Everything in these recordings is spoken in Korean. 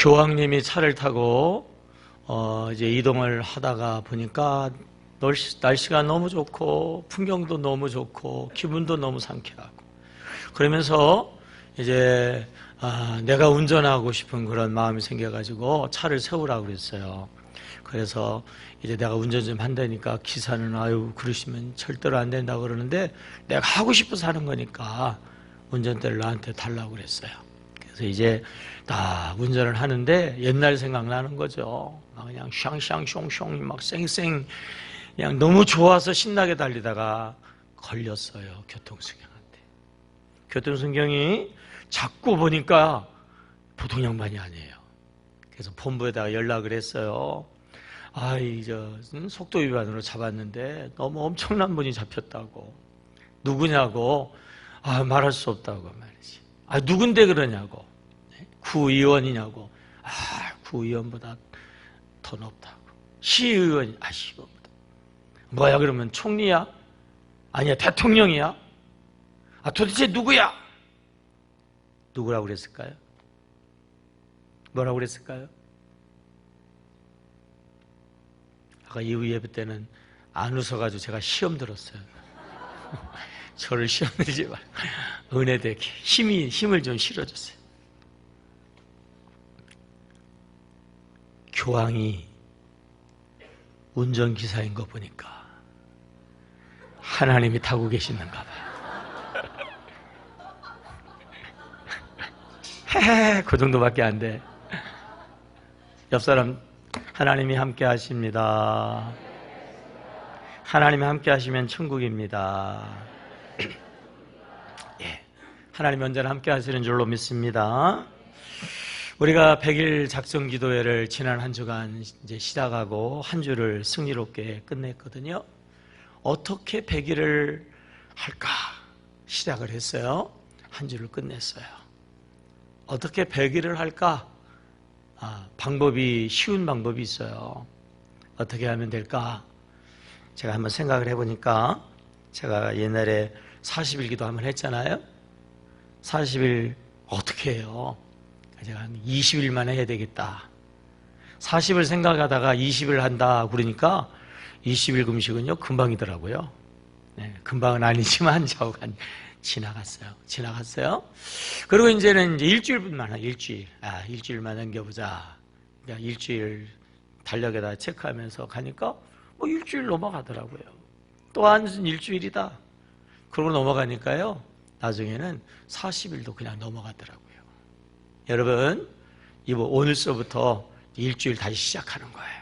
교황님이 차를 타고 이제 이동을 하다가 보니까 날씨가 너무 좋고 풍경도 너무 좋고 기분도 너무 상쾌하고, 그러면서 이제 내가 운전하고 싶은 그런 마음이 생겨가지고 차를 세우라고 그랬어요. 그래서 이제 내가 운전 좀 한다니까 기사는 아유 그러시면 절대로 안 된다고 그러는데, 내가 하고 싶어서 하는 거니까 운전대를 나한테 달라고 그랬어요. 그래서 이제 다 운전을 하는데 옛날 생각나는 거죠. 그냥 샹샹숑숑 막 쌩쌩 그냥 너무 좋아서 신나게 달리다가 걸렸어요, 교통수경한테. 교통수경이 자꾸 보니까 보통 양반이 아니에요. 그래서 본부에다가 연락을 했어요. 속도 위반으로 잡았는데 너무 엄청난 분이 잡혔다고. 누구냐고. 말할 수 없다고 말이지. 누군데 그러냐고. 구의원이냐고. 구의원보다 더 높다고. 시의원이. 시의원보다. 뭐야 그러면 총리야? 아니야 대통령이야? 도대체 누구야? 누구라고 그랬을까요? 뭐라고 그랬을까요? 아까 이후 예배 때는 안 웃어가지고 제가 시험 들었어요. 저를 시험 들지 말고 은혜되게 힘을 좀 실어줬어요. 교황이 운전기사인 거 보니까 하나님이 타고 계시는가 봐요. 그 정도밖에 안 돼. 옆 사람, 하나님이 함께 하십니다. 하나님이 함께 하시면 천국입니다. 하나님 언제나 함께 하시는 줄로 믿습니다. 우리가 100일 작정 기도회를 지난 한 주간 이제 시작하고 한 주를 승리롭게 끝냈거든요. 어떻게 100일을 할까 시작을 했어요. 한 주를 끝냈어요. 어떻게 100일을 할까? 쉬운 방법이 있어요. 어떻게 하면 될까? 제가 한번 생각을 해보니까, 제가 옛날에 40일 기도 한번 했잖아요. 40일 어떻게 해요? 제가 한 20일만 해야 되겠다. 40을 생각하다가 20일 한다 그러니까 20일 금식은요 금방이더라고요. 금방은 아니지만 저간 지나갔어요. 그리고 이제는 일주일만 일주일만 넘겨보자. 그러니까 일주일 달력에다 체크하면서 가니까 일주일 넘어가더라고요. 또 한 일주일이다. 그러고 넘어가니까요, 나중에는 40일도 그냥 넘어가더라고요. 여러분, 오늘서부터 일주일 다시 시작하는 거예요.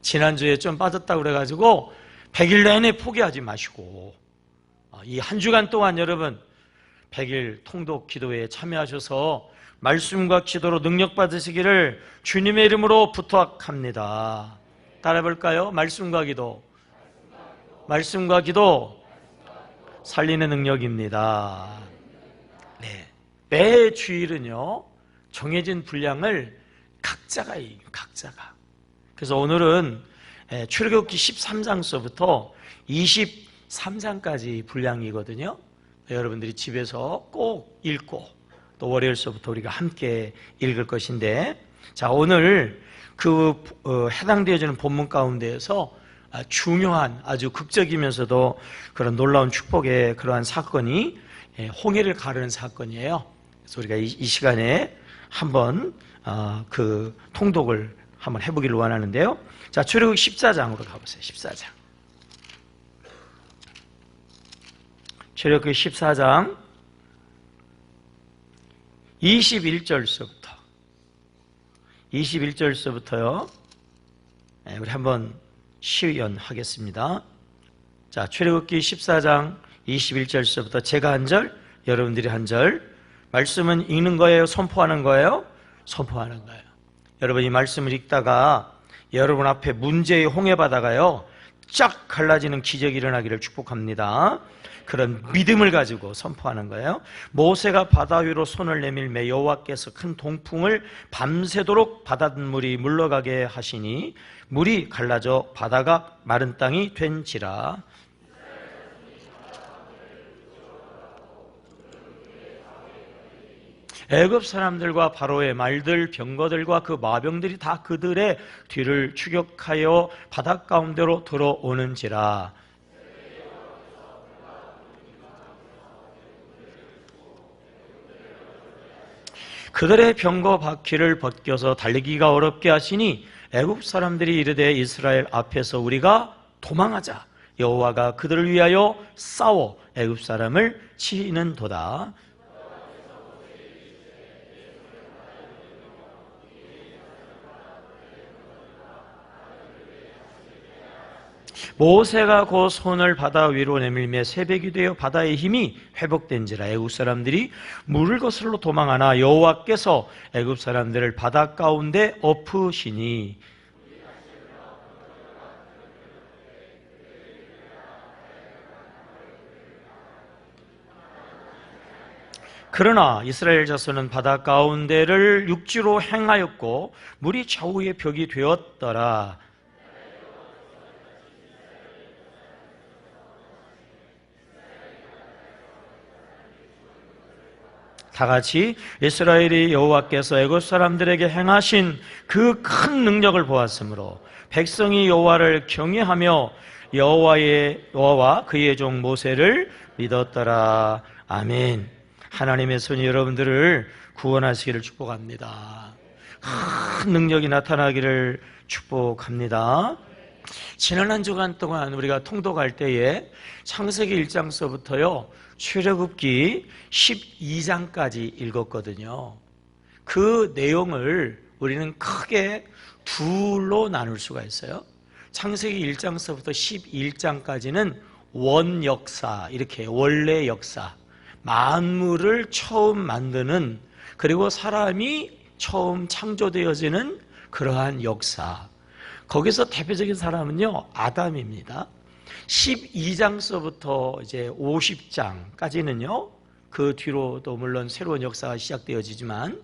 지난주에 좀 빠졌다고 그래가지고 100일 내내 포기하지 마시고, 이 한 주간 동안 여러분 100일 통독 기도회에 참여하셔서 말씀과 기도로 능력 받으시기를 주님의 이름으로 부탁합니다. 따라해 볼까요? 말씀과 기도. 말씀과 기도 살리는 능력입니다. 매 주일은요 정해진 분량을 각자가. 그래서 오늘은 출애굽기 13장서부터 23장까지 분량이거든요. 여러분들이 집에서 꼭 읽고 또 월요일서부터 우리가 함께 읽을 것인데, 자, 오늘 해당되어지는 본문 가운데에서 중요한, 아주 극적이면서도 그런 놀라운 축복의 그러한 사건이 홍해를 가르는 사건이에요. 그래서 우리가 이 시간에 한번 그 통독을 한번 해보기를 원하는데요. 자, 출애굽기 14장으로 가보세요. 14장. 출애굽기 14장 21절서부터요. 우리 한번 시연하겠습니다. 자, 출애굽기 14장 21절서부터 제가 한 절, 여러분들이 한 절. 말씀은 읽는 거예요? 선포하는 거예요? 선포하는 거예요. 여러분, 이 말씀을 읽다가 여러분 앞에 문제의 홍해바다가요 쫙 갈라지는 기적이 일어나기를 축복합니다. 그런 믿음을 가지고 선포하는 거예요. 모세가 바다 위로 손을 내밀매 여호와께서 큰 동풍을 밤새도록 바닷물이 물러가게 하시니 물이 갈라져 바다가 마른 땅이 된지라. 애굽 사람들과 바로의 말들, 병거들과 그 마병들이 다 그들의 뒤를 추격하여 바닷 가운데로 들어오는지라. 그들의 병거 바퀴를 벗겨서 달리기가 어렵게 하시니 애굽 사람들이 이르되 이스라엘 앞에서 우리가 도망하자. 여호와가 그들을 위하여 싸워 애굽 사람을 치는도다. 모세가 곧 손을 바다 위로 내밀매 새벽이 되어 바다의 힘이 회복된지라. 애굽 사람들이 물을 거슬러 도망하나 여호와께서 애굽 사람들을 바다 가운데 엎으시니 그러나 이스라엘 자손은 바다 가운데를 육지로 행하였고 물이 좌우의 벽이 되었더라. 다 같이 이스라엘이 여호와께서 애굽 사람들에게 행하신 그 큰 능력을 보았으므로 백성이 여호와를 경외하며 여호와와 그의 종 모세를 믿었더라. 아멘. 하나님의 손이 여러분들을 구원하시기를 축복합니다. 큰 능력이 나타나기를 축복합니다. 지난 한 주간 동안 우리가 통독할 때에 창세기 1장서부터요 출애굽기 12장까지 읽었거든요. 그 내용을 우리는 크게 둘로 나눌 수가 있어요. 창세기 1장서부터 11장까지는 원역사, 이렇게 원래 역사, 만물을 처음 만드는, 그리고 사람이 처음 창조되어지는 그러한 역사. 거기서 대표적인 사람은요 아담입니다. 12장서부터 이제 50장까지는요 그 뒤로도 물론 새로운 역사가 시작되어지지만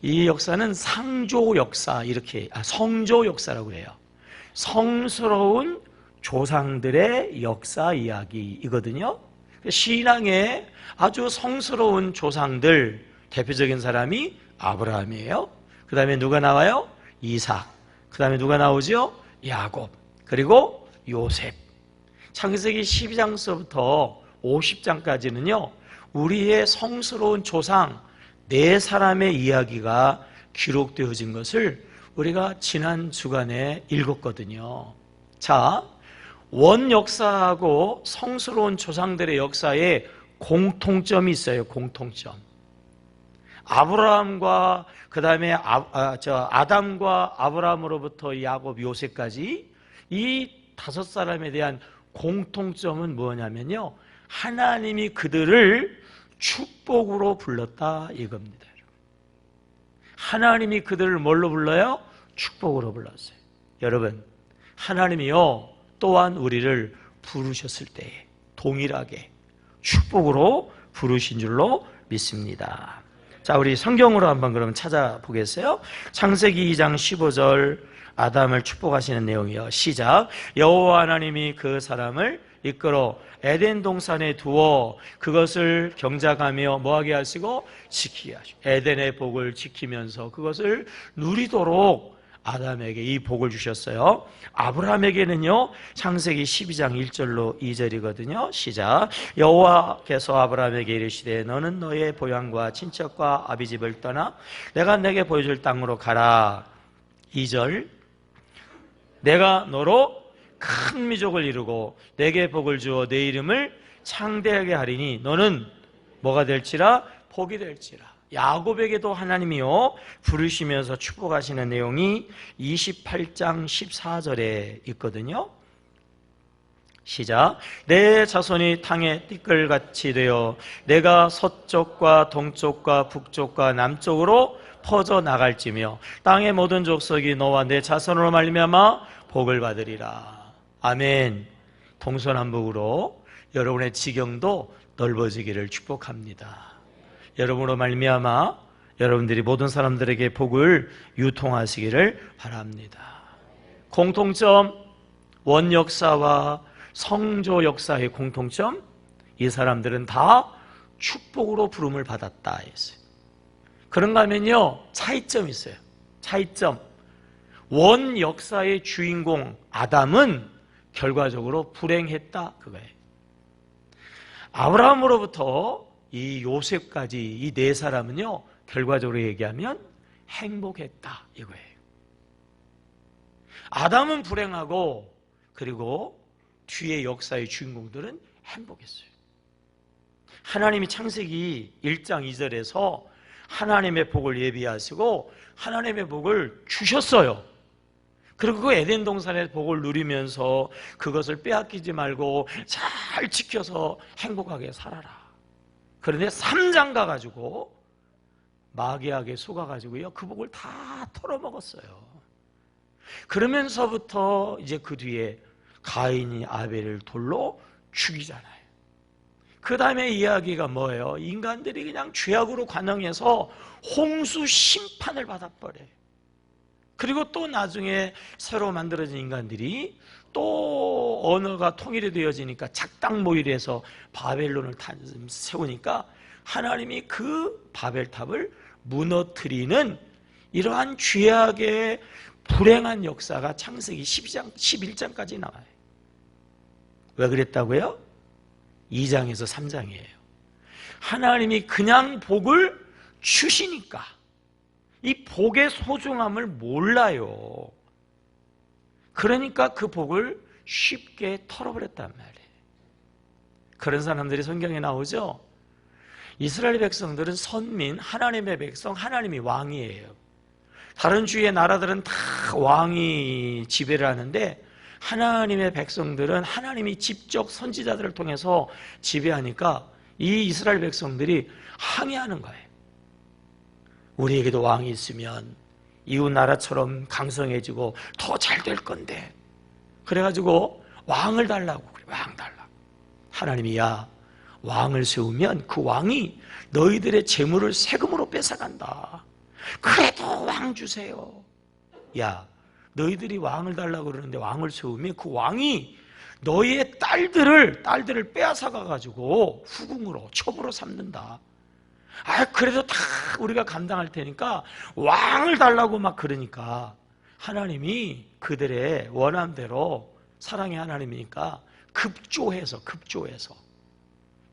이 역사는 상조 역사, 이렇게 성조 역사라고 해요. 성스러운 조상들의 역사 이야기이거든요. 신앙의 아주 성스러운 조상들 대표적인 사람이 아브라함이에요. 그 다음에 누가 나와요? 이삭. 그 다음에 누가 나오죠? 야곱. 그리고 요셉. 창세기 12장서부터 50장까지는요 우리의 성스러운 조상 4사람의 이야기가 기록되어진 것을 우리가 지난 주간에 읽었거든요. 자, 원역사하고 성스러운 조상들의 역사에 공통점이 있어요. 공통점. 아브라함과 그 다음에 아담과 아브라함으로부터 야곱, 요셉까지 이 5사람에 대한 공통점은 뭐냐면요 하나님이 그들을 축복으로 불렀다 이겁니다. 하나님이 그들을 뭘로 불러요? 축복으로 불렀어요. 여러분, 하나님이요 또한 우리를 부르셨을 때에 동일하게 축복으로 부르신 줄로 믿습니다. 자, 우리 성경으로 한번 그럼 찾아보겠어요? 창세기 2장 15절 아담을 축복하시는 내용이요. 시작. 여호와 하나님이 그 사람을 이끌어 에덴 동산에 두어 그것을 경작하며 뭐하게 하시고 지키게 하시고 에덴의 복을 지키면서 그것을 누리도록 아담에게 이 복을 주셨어요. 아브라함에게는요 창세기 12장 1절로 2절이거든요. 시작. 여호와께서 아브라함에게 이르시되 너는 너의 고향과 친척과 아비집을 떠나 내가 내게 보여줄 땅으로 가라. 2절. 내가 너로 큰 민족을 이루고 내게 복을 주어 내 이름을 창대하게 하리니 너는 뭐가 될지라? 복이 될지라. 야곱에게도 하나님이요 부르시면서 축복하시는 내용이 28장 14절에 있거든요. 시작. 내 자손이 땅의 띠끌같이 되어 내가 서쪽과 동쪽과 북쪽과 남쪽으로 퍼져 나갈지며 땅의 모든 족속이 너와 내 자손으로 말미암아 복을 받으리라. 아멘. 동서남북으로 여러분의 지경도 넓어지기를 축복합니다. 여러분으로 말미암아 여러분들이 모든 사람들에게 복을 유통하시기를 바랍니다. 공통점, 원역사와 성조 역사의 공통점, 이 사람들은 다 축복으로 부름을 받았다 했어요. 그런가 하면요, 차이점이 있어요. 차이점. 원 역사의 주인공 아담은 결과적으로 불행했다, 그거예요. 아브라함으로부터 이 요셉까지 이 네 사람은요, 결과적으로 얘기하면 행복했다, 이거예요. 아담은 불행하고, 그리고 뒤에 역사의 주인공들은 행복했어요. 하나님이 창세기 1장 2절에서 하나님의 복을 예비하시고 하나님의 복을 주셨어요. 그리고 그 에덴 동산의 복을 누리면서 그것을 빼앗기지 말고 잘 지켜서 행복하게 살아라. 그런데 3장 가가지고 마귀에게 속아가지고요, 그 복을 다 털어먹었어요. 그러면서부터 이제 그 뒤에 가인이 아벨을 돌로 죽이잖아요. 그 다음에 이야기가 뭐예요? 인간들이 그냥 죄악으로 관영해서 홍수 심판을 받아버려요. 그리고 또 나중에 새로 만들어진 인간들이 또 언어가 통일이 되어지니까 작당 모의를 바벨론을 세우니까 하나님이 그 바벨탑을 무너뜨리는 이러한 죄악의 불행한 역사가 창세기 12장, 11장까지 나와요. 왜 그랬다고요? 2장에서 3장이에요. 하나님이 그냥 복을 주시니까 이 복의 소중함을 몰라요. 그러니까 그 복을 쉽게 털어버렸단 말이에요. 그런 사람들이 성경에 나오죠. 이스라엘 백성들은 선민, 하나님의 백성, 하나님이 왕이에요. 다른 주위의 나라들은 다 왕이 지배를 하는데 하나님의 백성들은 하나님이 직접 선지자들을 통해서 지배하니까 이 이스라엘 백성들이 항의하는 거예요. 우리에게도 왕이 있으면 이웃 나라처럼 강성해지고 더 잘 될 건데, 그래가지고 왕을 달라고 그래. 왕 달라고. 하나님이 야, 왕을 세우면 그 왕이 너희들의 재물을 세금으로 뺏어간다. 그래도 왕 주세요. 야, 너희들이 왕을 달라고 그러는데 왕을 세우면 그 왕이 너희의 딸들을 빼앗아 가가지고 후궁으로 첩으로 삼는다. 아, 그래도 다 우리가 감당할 테니까 왕을 달라고 막 그러니까 하나님이 그들의 원함대로, 사랑의 하나님이니까 급조해서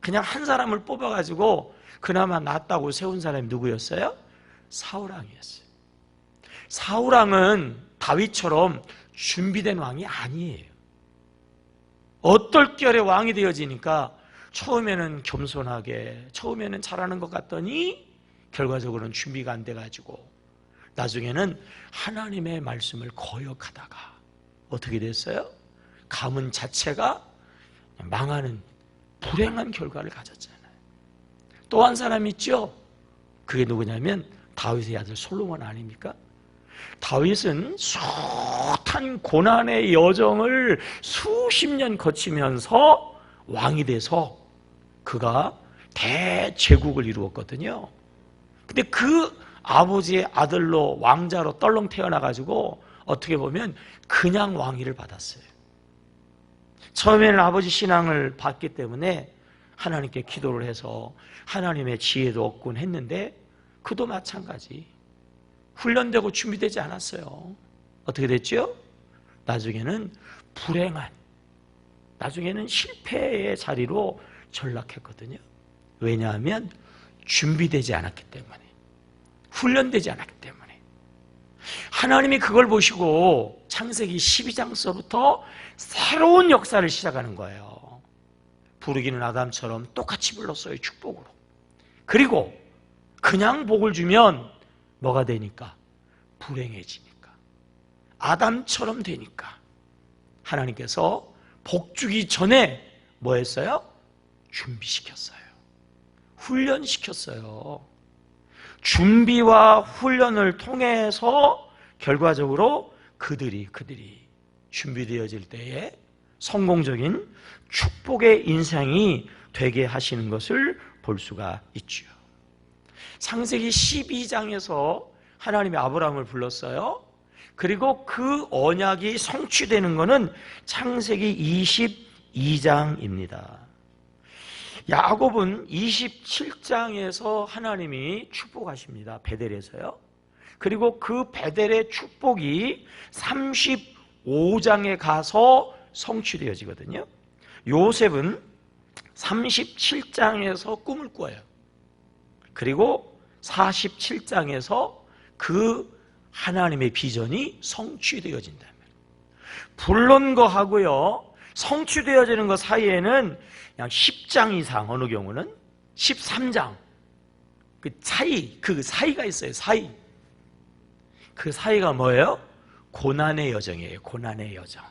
그냥 한 사람을 뽑아가지고 그나마 낫다고 세운 사람이 누구였어요? 사울왕이었어요. 사울왕은 다윗처럼 준비된 왕이 아니에요. 어떨결에 왕이 되어지니까 처음에는 겸손하게, 처음에는 잘하는 것 같더니 결과적으로는 준비가 안 돼가지고 나중에는 하나님의 말씀을 거역하다가 어떻게 됐어요? 가문 자체가 망하는 불행한 결과를 가졌잖아요. 또 한 사람 있죠? 그게 누구냐면 다윗의 아들 솔로몬 아닙니까? 다윗은 숱한 고난의 여정을 수십 년 거치면서 왕이 돼서 그가 대제국을 이루었거든요. 근데 그 아버지의 아들로 왕자로 떨렁 태어나가지고 어떻게 보면 그냥 왕위를 받았어요. 처음에는 아버지 신앙을 받기 때문에 하나님께 기도를 해서 하나님의 지혜도 얻곤 했는데 그도 마찬가지 훈련되고 준비되지 않았어요. 어떻게 됐죠? 나중에는 불행한, 나중에는 실패의 자리로 전락했거든요. 왜냐하면 준비되지 않았기 때문에, 훈련되지 않았기 때문에. 하나님이 그걸 보시고 창세기 12장서부터 새로운 역사를 시작하는 거예요. 부르기는 아담처럼 똑같이 불렀어요. 축복으로. 그리고 그냥 복을 주면 뭐가 되니까? 불행해지니까. 아담처럼 되니까 하나님께서 복 주기 전에 뭐 했어요? 준비시켰어요. 훈련시켰어요. 준비와 훈련을 통해서 결과적으로 그들이 준비되어질 때에 성공적인 축복의 인생이 되게 하시는 것을 볼 수가 있죠. 창세기 12장에서 하나님이 아브라함을 불렀어요. 그리고 그 언약이 성취되는 것은 창세기 22장입니다. 야곱은 27장에서 하나님이 축복하십니다. 베델에서요. 그리고 그 베델의 축복이 35장에 가서 성취되어지거든요. 요셉은 37장에서 꿈을 꿔요. 그리고 47장에서 그 하나님의 비전이 성취되어진다. 불론거하고요, 성취되어지는 것 사이에는 그냥 10장 이상, 어느 경우는 13장, 그 사이가 있어요. 그 사이가 뭐예요? 고난의 여정이에요. 고난의 여정.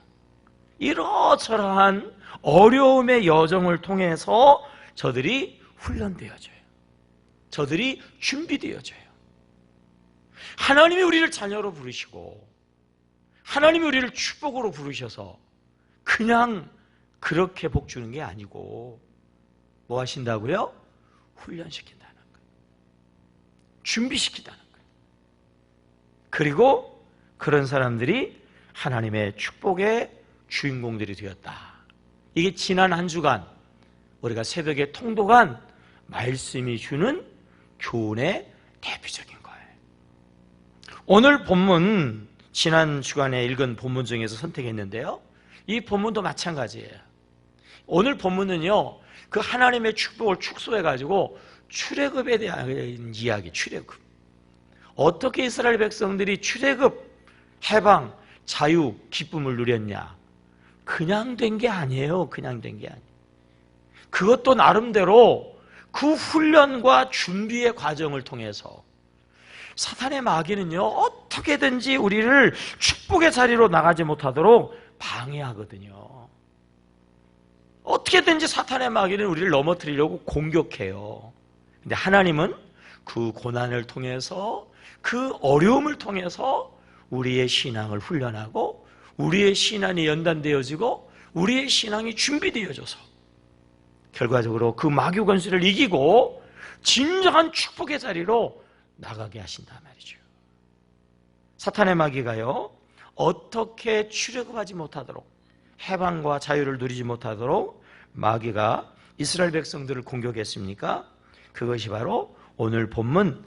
이러저러한 어려움의 여정을 통해서 저들이 훈련되어져요. 저들이 준비되어져요. 하나님이 우리를 자녀로 부르시고 하나님이 우리를 축복으로 부르셔서 그냥 그렇게 복 주는 게 아니고 뭐 하신다고요? 훈련시킨다는 거예요. 준비시킨다는 거예요. 그리고 그런 사람들이 하나님의 축복의 주인공들이 되었다. 이게 지난 한 주간 우리가 새벽에 통독한 말씀이 주는 교훈의 대표적인 거예요. 오늘 본문, 지난 주간에 읽은 본문 중에서 선택했는데요, 이 본문도 마찬가지예요. 오늘 본문은요, 그 하나님의 축복을 축소해가지고 출애굽에 대한 이야기, 출애굽. 어떻게 이스라엘 백성들이 출애굽, 해방, 자유, 기쁨을 누렸냐? 그냥 된 게 아니에요. 그냥 된 게 아니에요. 그것도 나름대로 그 훈련과 준비의 과정을 통해서 사탄의 마귀는요, 어떻게든지 우리를 축복의 자리로 나가지 못하도록 방해하거든요. 어떻게든지 사탄의 마귀는 우리를 넘어뜨리려고 공격해요. 근데 하나님은 그 고난을 통해서, 그 어려움을 통해서 우리의 신앙을 훈련하고 우리의 신앙이 연단되어지고 우리의 신앙이 준비되어져서 결과적으로 그 마귀 권세를 이기고 진정한 축복의 자리로 나가게 하신단 말이죠. 사탄의 마귀가요, 어떻게 출애굽하지 못하도록, 해방과 자유를 누리지 못하도록 마귀가 이스라엘 백성들을 공격했습니까? 그것이 바로 오늘 본문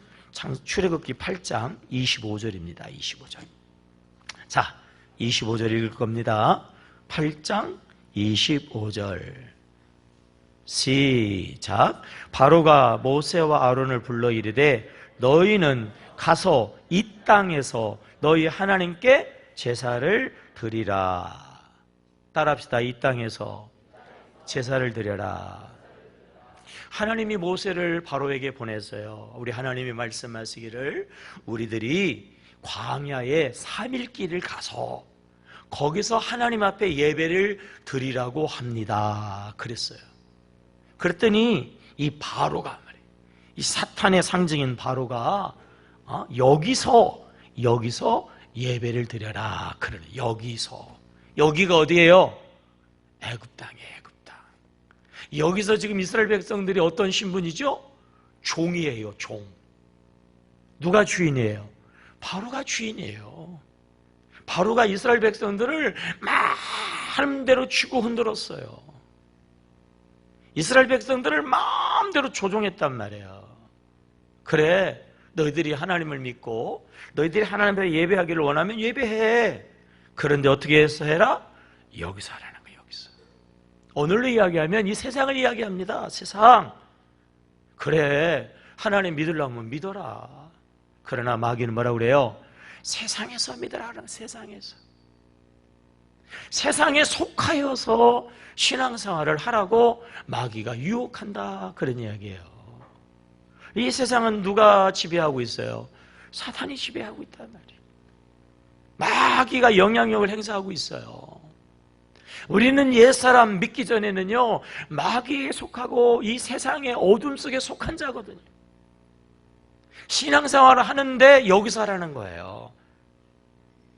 출애굽기 8장 25절입니다. 25절. 자, 25절 읽을 겁니다. 8장 25절. 시작. 바로가 모세와 아론을 불러 이르되 너희는 가서 이 땅에서 너희 하나님께 제사를 드리라. 따라합시다. 이 땅에서 제사를 드려라. 하나님이 모세를 바로에게 보냈어요. 우리 하나님이 말씀하시기를 우리들이 광야에 3일 길을 가서 거기서 하나님 앞에 예배를 드리라고 합니다. 그랬어요. 그랬더니 이 바로가, 이 사탄의 상징인 바로가 여기서 예배를 드려라. 그러네. 여기가 어디예요? 애굽 땅이에요. 애굽 땅. 여기서 지금 이스라엘 백성들이 어떤 신분이죠? 종이에요. 종. 누가 주인이에요? 바로가 주인이에요. 바로가 이스라엘 백성들을 마음대로 치고 흔들었어요. 이스라엘 백성들을 마음대로 조종했단 말이에요. 그래, 너희들이 하나님을 믿고 너희들이 하나님 앞에 예배하기를 원하면 예배해. 그런데 어떻게 해서 해라? 여기서 하라는 거예요. 여기서. 오늘로 이야기하면 이 세상을 이야기합니다. 세상. 그래, 하나님 믿으려면 믿어라. 그러나 마귀는 뭐라고 그래요? 세상에서 믿으라. 세상에서. 세상에 속하여서 신앙생활을 하라고 마귀가 유혹한다. 그런 이야기예요. 이 세상은 누가 지배하고 있어요? 사탄이 지배하고 있단 말이에요. 마귀가 영향력을 행사하고 있어요. 우리는 옛사람 믿기 전에는요, 마귀에 속하고 이 세상의 어둠 속에 속한 자거든요. 신앙생활을 하는데 여기서 하라는 거예요.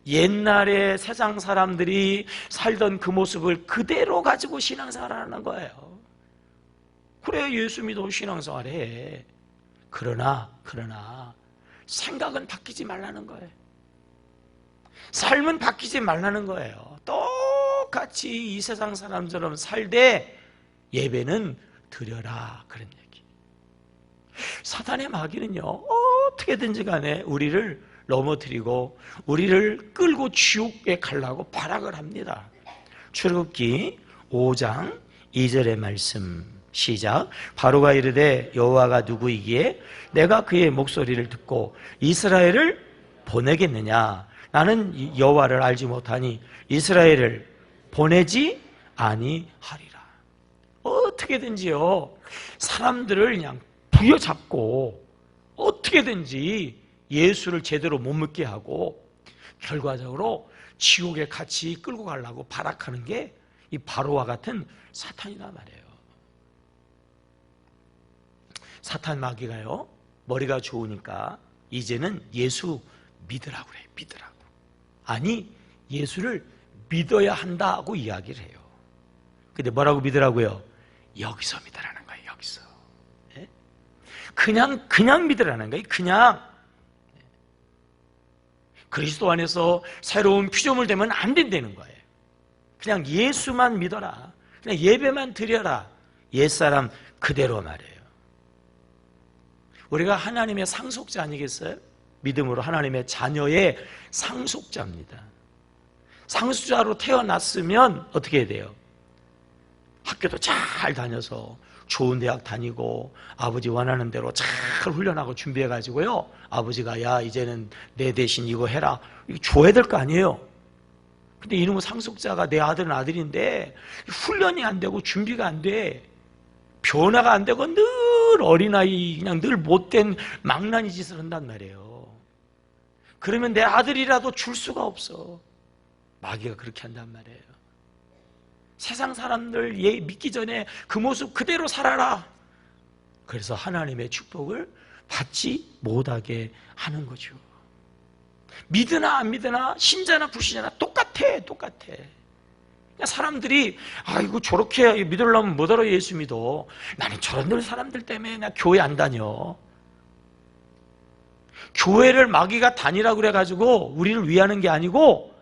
옛날에 세상 사람들이 살던 그 모습을 그대로 가지고 신앙생활을 하는 거예요. 그래, 예수 믿어 신앙생활 해. 그러나 생각은 바뀌지 말라는 거예요. 삶은 바뀌지 말라는 거예요. 똑같이 이 세상 사람처럼 살되 예배는 드려라, 그런 얘기. 사탄의 마귀는요, 어떻게든지 간에 우리를 넘어뜨리고 우리를 끌고 지옥에 가려고 발악을 합니다. 출애굽기 5장 2절의 말씀 시작. 바로가 이르되 여호와가 누구이기에 내가 그의 목소리를 듣고 이스라엘을 보내겠느냐? 나는 여호와를 알지 못하니 이스라엘을 보내지 아니하리라. 어떻게든지요, 사람들을 그냥 부여잡고 어떻게든지 예수를 제대로 못 믿게 하고 결과적으로 지옥에 같이 끌고 가려고 발악하는 게 이 바로와 같은 사탄이란 말이에요. 사탄 마귀가요, 머리가 좋으니까 이제는 예수 믿으라고 그래요. 믿으라고. 아니, 예수를 믿어야 한다고 이야기를 해요. 근데 뭐라고 믿으라고요? 여기서 믿으라는 거예요. 여기서. 네? 그냥 믿으라는 거예요. 그냥. 그리스도 안에서 새로운 피조물 되면 안 된다는 거예요. 그냥 예수만 믿어라. 그냥 예배만 드려라. 옛사람 그대로 말이에요. 우리가 하나님의 상속자 아니겠어요? 믿음으로 하나님의 자녀의 상속자입니다. 상속자로 태어났으면 어떻게 해야 돼요? 학교도 잘 다녀서 좋은 대학 다니고 아버지 원하는 대로 잘 훈련하고 준비해가지고요, 아버지가 야 이제는 내 대신 이거 해라, 이거 줘야 될 거 아니에요. 근데 이놈의 상속자가 내 아들은 아들인데 훈련이 안 되고 준비가 안 돼, 변화가 안 되고 늘 어린아이, 그냥 늘 못된 망나니 짓을 한단 말이에요. 그러면 내 아들이라도 줄 수가 없어. 마귀가 그렇게 한단 말이에요. 세상 사람들 믿기 전에 그 모습 그대로 살아라. 그래서 하나님의 축복을 받지 못하게 하는 거죠. 믿으나 안 믿으나, 신자나 불신자나 똑같아. 사람들이 아이고 저렇게 믿으려면 뭐하러 예수 믿어. 나는 저런 사람들 때문에 나 교회 안 다녀. 교회를 마귀가 다니라고 그래가지고 우리를 위하는 게 아니고,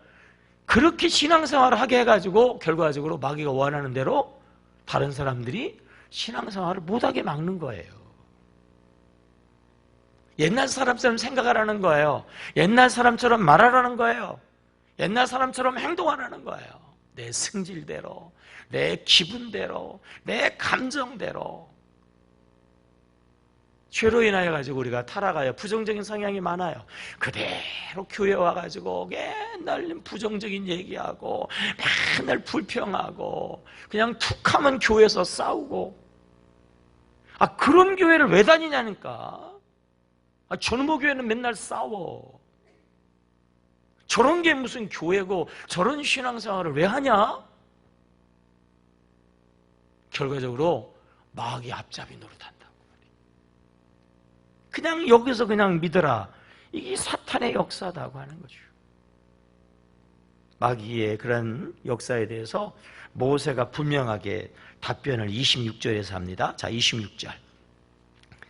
그렇게 신앙생활을 하게 해가지고 결과적으로 마귀가 원하는 대로 다른 사람들이 신앙생활을 못하게 막는 거예요. 옛날 사람처럼 생각하라는 거예요. 옛날 사람처럼 말하라는 거예요. 옛날 사람처럼 행동하라는 거예요. 내 승질대로, 내 기분대로, 내 감정대로. 죄로 인하여 가지고 우리가 타락하여 부정적인 성향이 많아요. 그대로 교회 와가지고 맨날 부정적인 얘기하고 맨날 불평하고 그냥 툭하면 교회에서 싸우고. 그런 교회를 왜 다니냐니까. 전무 교회는 맨날 싸워. 저런 게 무슨 교회고 저런 신앙생활을 왜 하냐? 결과적으로 마귀 앞잡이 노릇한다. 그냥 여기서 그냥 믿어라. 이게 사탄의 역사다고 하는 거죠. 마귀의 그런 역사에 대해서 모세가 분명하게 답변을 26절에서 합니다. 자, 26절.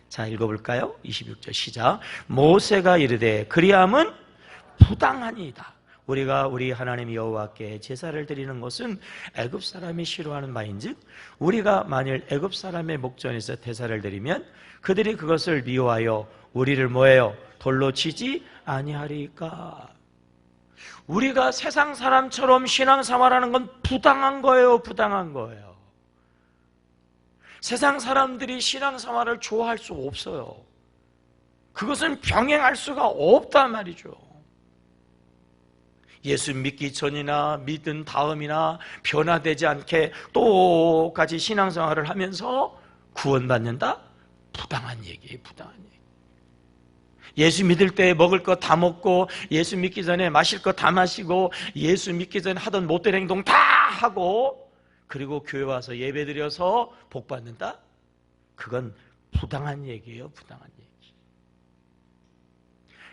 자, 읽어볼까요? 26절 시작. 모세가 이르되 그리함은 부당하니이다. 우리가 우리 하나님 여호와께 제사를 드리는 것은 애굽 사람이 싫어하는 바인즉 우리가 만일 애굽 사람의 목전에서 제사를 드리면 그들이 그것을 미워하여 우리를 뭐해요? 돌로 치지 아니하리까. 우리가 세상 사람처럼 신앙생활하는 건 부당한 거예요. 부당한 거예요. 세상 사람들이 신앙생활을 좋아할 수 없어요. 그것은 병행할 수가 없단 말이죠. 예수 믿기 전이나 믿은 다음이나 변화되지 않게 똑같이 신앙생활을 하면서 구원받는다? 부당한 얘기예요. 부당한 얘기. 예수 믿을 때 먹을 거 다 먹고 예수 믿기 전에 마실 거 다 마시고 예수 믿기 전에 하던 못된 행동 다 하고 그리고 교회 와서 예배드려서 복 받는다? 그건 부당한 얘기예요. 부당한 얘기.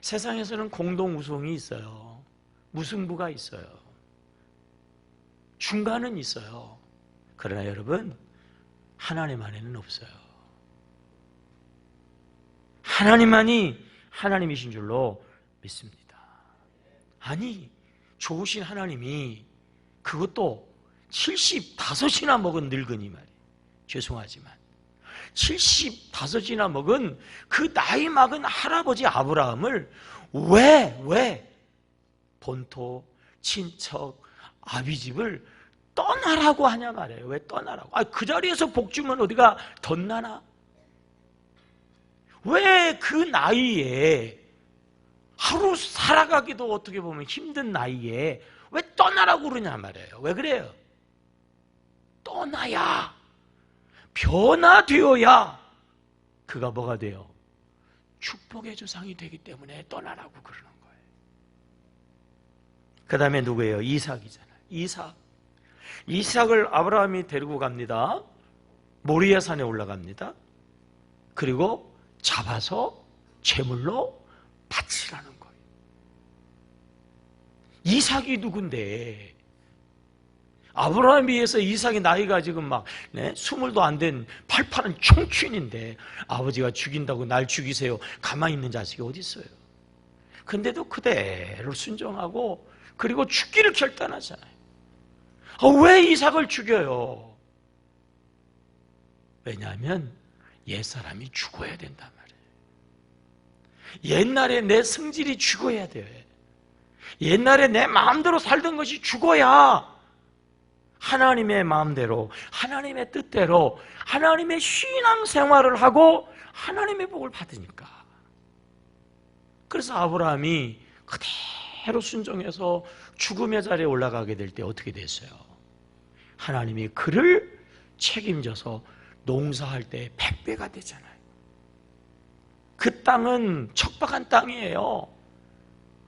세상에서는 공동우승이 있어요. 무승부가 있어요. 중간은 있어요. 그러나 여러분, 하나님 안에는 없어요. 하나님만이 하나님이신 줄로 믿습니다. 아니, 좋으신 하나님이 그것도 75이나 먹은 늙은이 말이에요. 죄송하지만 75이나 먹은 그 나이 막은 할아버지 아브라함을 왜 본토, 친척, 아비집을 떠나라고 하냐 말이에요. 왜 떠나라고? 그 자리에서 복 주면 어디가 덧나나? 왜 그 나이에, 하루 살아가기도 어떻게 보면 힘든 나이에 왜 떠나라고 그러냐 말이에요. 왜 그래요? 떠나야, 변화되어야 그가 뭐가 돼요? 축복의 조상이 되기 때문에 떠나라고 그러는 거예요. 그 다음에 누구예요? 이삭이잖아요. 이삭을 아브라함이 데리고 갑니다. 모리아 산에 올라갑니다. 그리고 잡아서 제물로 바치라는 거예요. 이삭이 누군데? 아브라함에 비해서 이삭이 나이가 지금 막 20도 안 된 팔팔한 청춘인데 아버지가 죽인다고 날 죽이세요. 가만히 있는 자식이 어디 있어요? 근데도 그대로 순종하고 그리고 죽기를 결단하잖아요. 왜 이삭을 죽여요? 왜냐하면 옛사람이 죽어야 된단 말이에요. 옛날에 내 성질이 죽어야 돼요. 옛날에 내 마음대로 살던 것이 죽어야 하나님의 마음대로, 하나님의 뜻대로, 하나님의 신앙생활을 하고 하나님의 복을 받으니까. 그래서 아브라함이 그대로 순종해서 죽음의 자리에 올라가게 될 때 어떻게 됐어요? 하나님이 그를 책임져서 농사할 때 100배가 되잖아요. 그 땅은 척박한 땅이에요.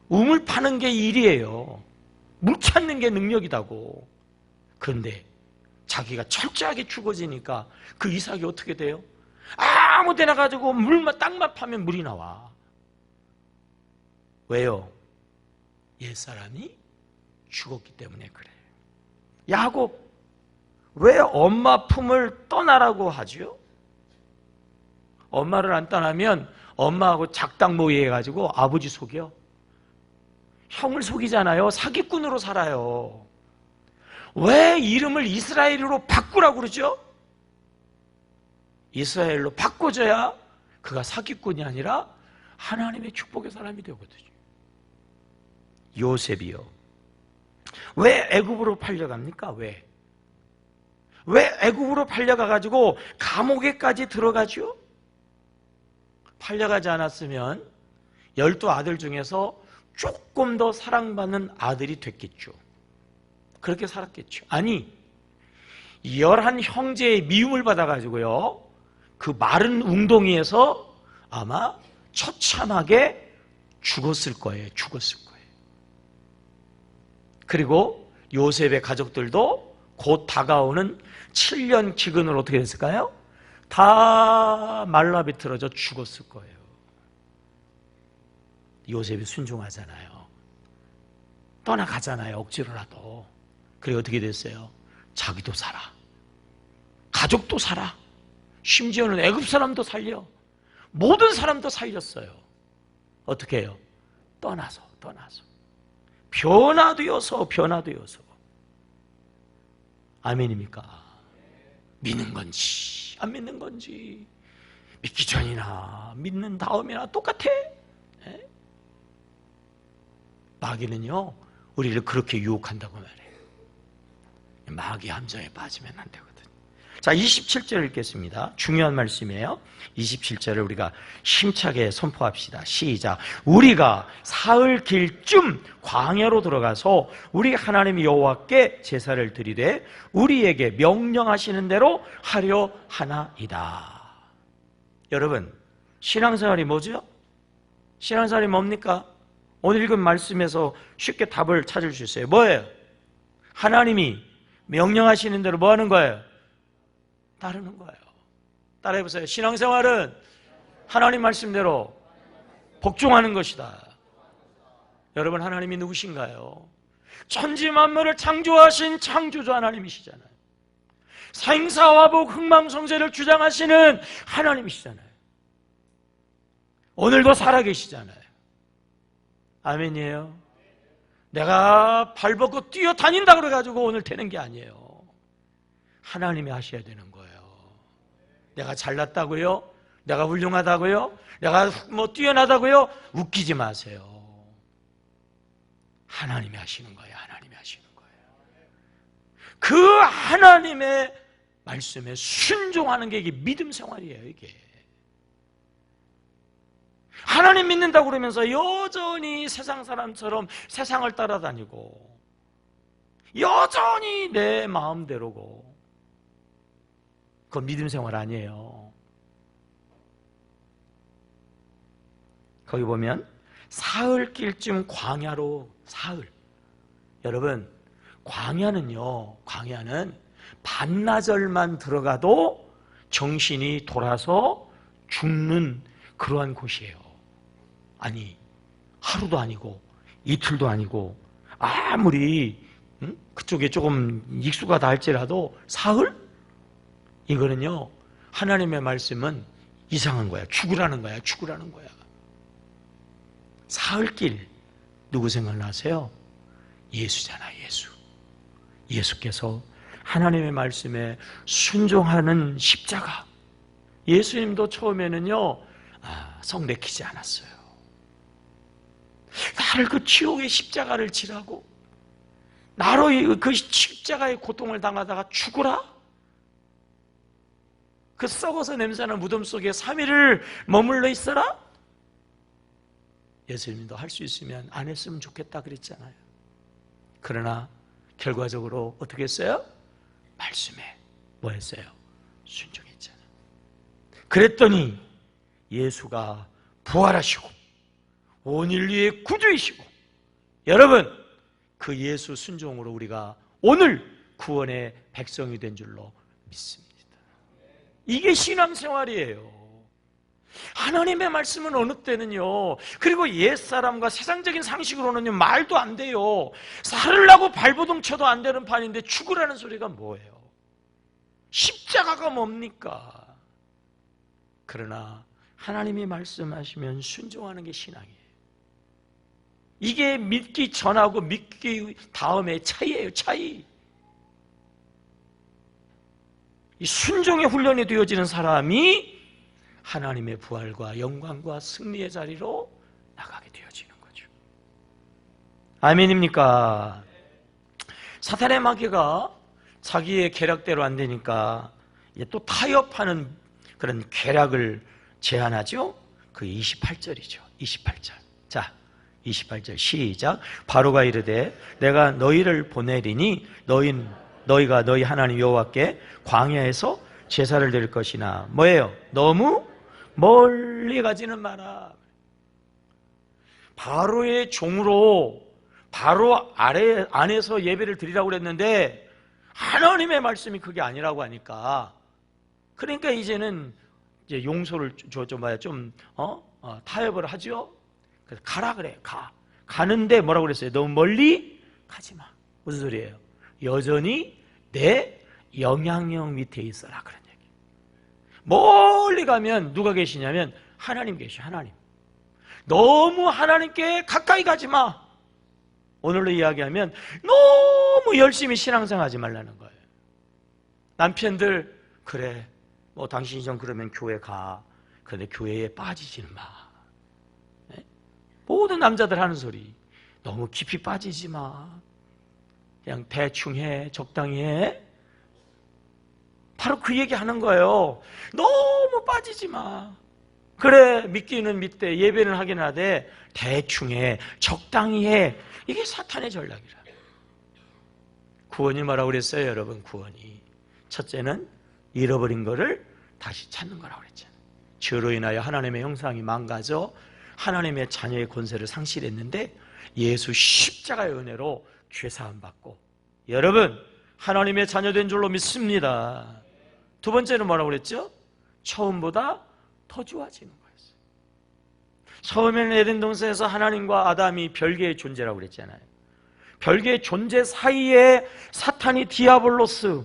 우물 파는 게 일이에요. 물 찾는 게 능력이다고. 그런데 자기가 철저하게 죽어지니까 그 이삭이 어떻게 돼요? 아무 데나 가지고 물만, 땅만 파면 물이 나와. 왜요? 옛사람이 죽었기 때문에 그래요. 야곱, 왜 엄마 품을 떠나라고 하죠? 엄마를 안 떠나면 엄마하고 작당 모의 해가지고 아버지 속여. 형을 속이잖아요. 사기꾼으로 살아요. 왜 이름을 이스라엘로 바꾸라고 그러죠? 이스라엘로 바꿔줘야 그가 사기꾼이 아니라 하나님의 축복의 사람이 되거든요. 요셉이요. 왜 애굽으로 팔려갑니까? 왜 애굽으로 팔려가가지고 감옥에까지 들어가죠? 팔려가지 않았으면 12아들 중에서 조금 더 사랑받는 아들이 됐겠죠. 그렇게 살았겠죠. 아니, 11형제의 미움을 받아가지고요, 그 마른 웅덩이에서 아마 처참하게 죽었을 거예요. 그리고 요셉의 가족들도 곧 다가오는 7년 기근으로 어떻게 됐을까요? 다 말라비틀어져 죽었을 거예요. 요셉이 순종하잖아요. 떠나가잖아요. 억지로라도. 그래 어떻게 됐어요? 자기도 살아. 가족도 살아. 심지어는 애굽 사람도 살려. 모든 사람도 살렸어요. 어떻게 해요? 떠나서. 변화되어서. 아멘입니까? 믿는 건지 안 믿는 건지, 믿기 전이나 믿는 다음이나 똑같아. 네? 마귀는요 우리를 그렇게 유혹한다고 말해요. 마귀 함정에 빠지면 안 되거든. 자, 27절 읽겠습니다. 중요한 말씀이에요. 27절을 우리가 힘차게 선포합시다. 시작. 우리가 사흘 길쯤 광야로 들어가서 우리 하나님 여호와께 제사를 드리되 우리에게 명령하시는 대로 하려 하나이다. 여러분, 신앙생활이 뭐죠? 신앙생활이 뭡니까? 오늘 읽은 말씀에서 쉽게 답을 찾을 수 있어요. 뭐예요? 하나님이 명령하시는 대로 뭐 하는 거예요? 따르는 거예요. 따라해보세요. 신앙생활은 하나님 말씀대로 복종하는 것이다. 여러분, 하나님이 누구신가요? 천지만물을 창조하신 창조주 하나님이시잖아요. 생사화복 흥망성쇠를 주장하시는 하나님이시잖아요. 오늘도 살아계시잖아요. 아멘이에요. 내가 발벗고 뛰어다닌다 그래가지고 오늘 되는 게 아니에요. 하나님이 하셔야 되는 거예요. 내가 잘났다고요? 내가 훌륭하다고요? 내가 뭐 뛰어나다고요? 웃기지 마세요. 하나님이 하시는 거예요. 하나님이 하시는 거예요. 그 하나님의 말씀에 순종하는 게 이게 믿음 생활이에요. 이게 하나님 믿는다고 그러면서 여전히 세상 사람처럼 세상을 따라다니고 여전히 내 마음대로고, 그건 믿음 생활 아니에요. 거기 보면 사흘길쯤 광야로, 사흘. 여러분, 광야는 반나절만 들어가도 정신이 돌아서 죽는 그러한 곳이에요. 아니, 하루도 아니고 이틀도 아니고, 아무리 그쪽에 조금 익숙하다 할지라도 사흘? 이거는요, 하나님의 말씀은 이상한 거야. 죽으라는 거야. 죽으라는 거야. 사흘길, 누구 생각나세요? 예수잖아. 예수. 예수께서 하나님의 말씀에 순종하는 십자가. 예수님도 처음에는요, 성 내키지 않았어요. 나를 그 지옥의 십자가를 지라고, 나로 그 십자가의 고통을 당하다가 죽으라? 그 썩어서 냄새나는 무덤 속에 3일을 머물러 있어라? 예수님도 할 수 있으면 안 했으면 좋겠다 그랬잖아요. 그러나 결과적으로 어떻게 했어요? 말씀에 뭐 했어요? 순종했잖아요. 그랬더니 예수가 부활하시고 온 인류의 구주이시고, 여러분, 그 예수 순종으로 우리가 오늘 구원의 백성이 된 줄로 믿습니다. 이게 신앙생활이에요. 하나님의 말씀은 어느 때는요, 그리고 옛사람과 세상적인 상식으로는요, 말도 안 돼요. 살으려고 발버둥 쳐도 안 되는 판인데 죽으라는 소리가 뭐예요? 십자가가 뭡니까? 그러나 하나님이 말씀하시면 순종하는 게 신앙이에요. 이게 믿기 전하고 믿기 다음의 차이예요. 차이. 이 순종의 훈련이 되어지는 사람이 하나님의 부활과 영광과 승리의 자리로 나가게 되어지는 거죠. 아멘입니까? 사탄의 마귀가 자기의 계략대로 안 되니까 또 타협하는 그런 계략을 제안하죠. 그 28절이죠. 28절. 자, 28절 시작. 바로가 이르되 내가 너희를 보내리니 너희가 너희 하나님 여호와께 광야에서 제사를 드릴 것이나 뭐예요? 너무 멀리 가지는 마라. 바로의 종으로 바로 안에서 예배를 드리라고 그랬는데 하나님의 말씀이 그게 아니라고 하니까, 그러니까 이제는 이제 용서를 좀 타협을 하죠. 그래서 가라 그래. 가는데 뭐라고 그랬어요? 너무 멀리 가지 마. 무슨 소리예요? 여전히 내 영향력 밑에 있어라, 그런 얘기. 멀리 가면 누가 계시냐면 하나님 계셔. 하나님. 너무 하나님께 가까이 가지 마. 오늘로 이야기하면 너무 열심히 신앙생활하지 말라는 거예요. 남편들, 그래, 뭐 당신이 좀 그러면 교회 가. 그런데 교회에 빠지지는 마. 네? 모든 남자들 하는 소리. 너무 깊이 빠지지 마. 그냥 대충 해, 적당히 해. 바로 그 얘기 하는 거예요. 너무 빠지지 마. 그래, 믿기는 믿되 예배는 하긴 하되 대충 해, 적당히 해. 이게 사탄의 전략이라. 구원이 뭐라고 그랬어요, 여러분? 구원이 첫째는 잃어버린 거를 다시 찾는 거라고 그랬잖아요. 죄로 인하여 하나님의 형상이 망가져 하나님의 자녀의 권세를 상실했는데 예수 십자가의 은혜로 죄사함 받고, 여러분, 하나님의 자녀된 줄로 믿습니다. 두 번째는 뭐라고 그랬죠? 처음보다 더 좋아지는 거였어요. 처음에는 에덴 동산에서 하나님과 아담이 별개의 존재라고 그랬잖아요. 별개의 존재 사이에 사탄이 디아블로스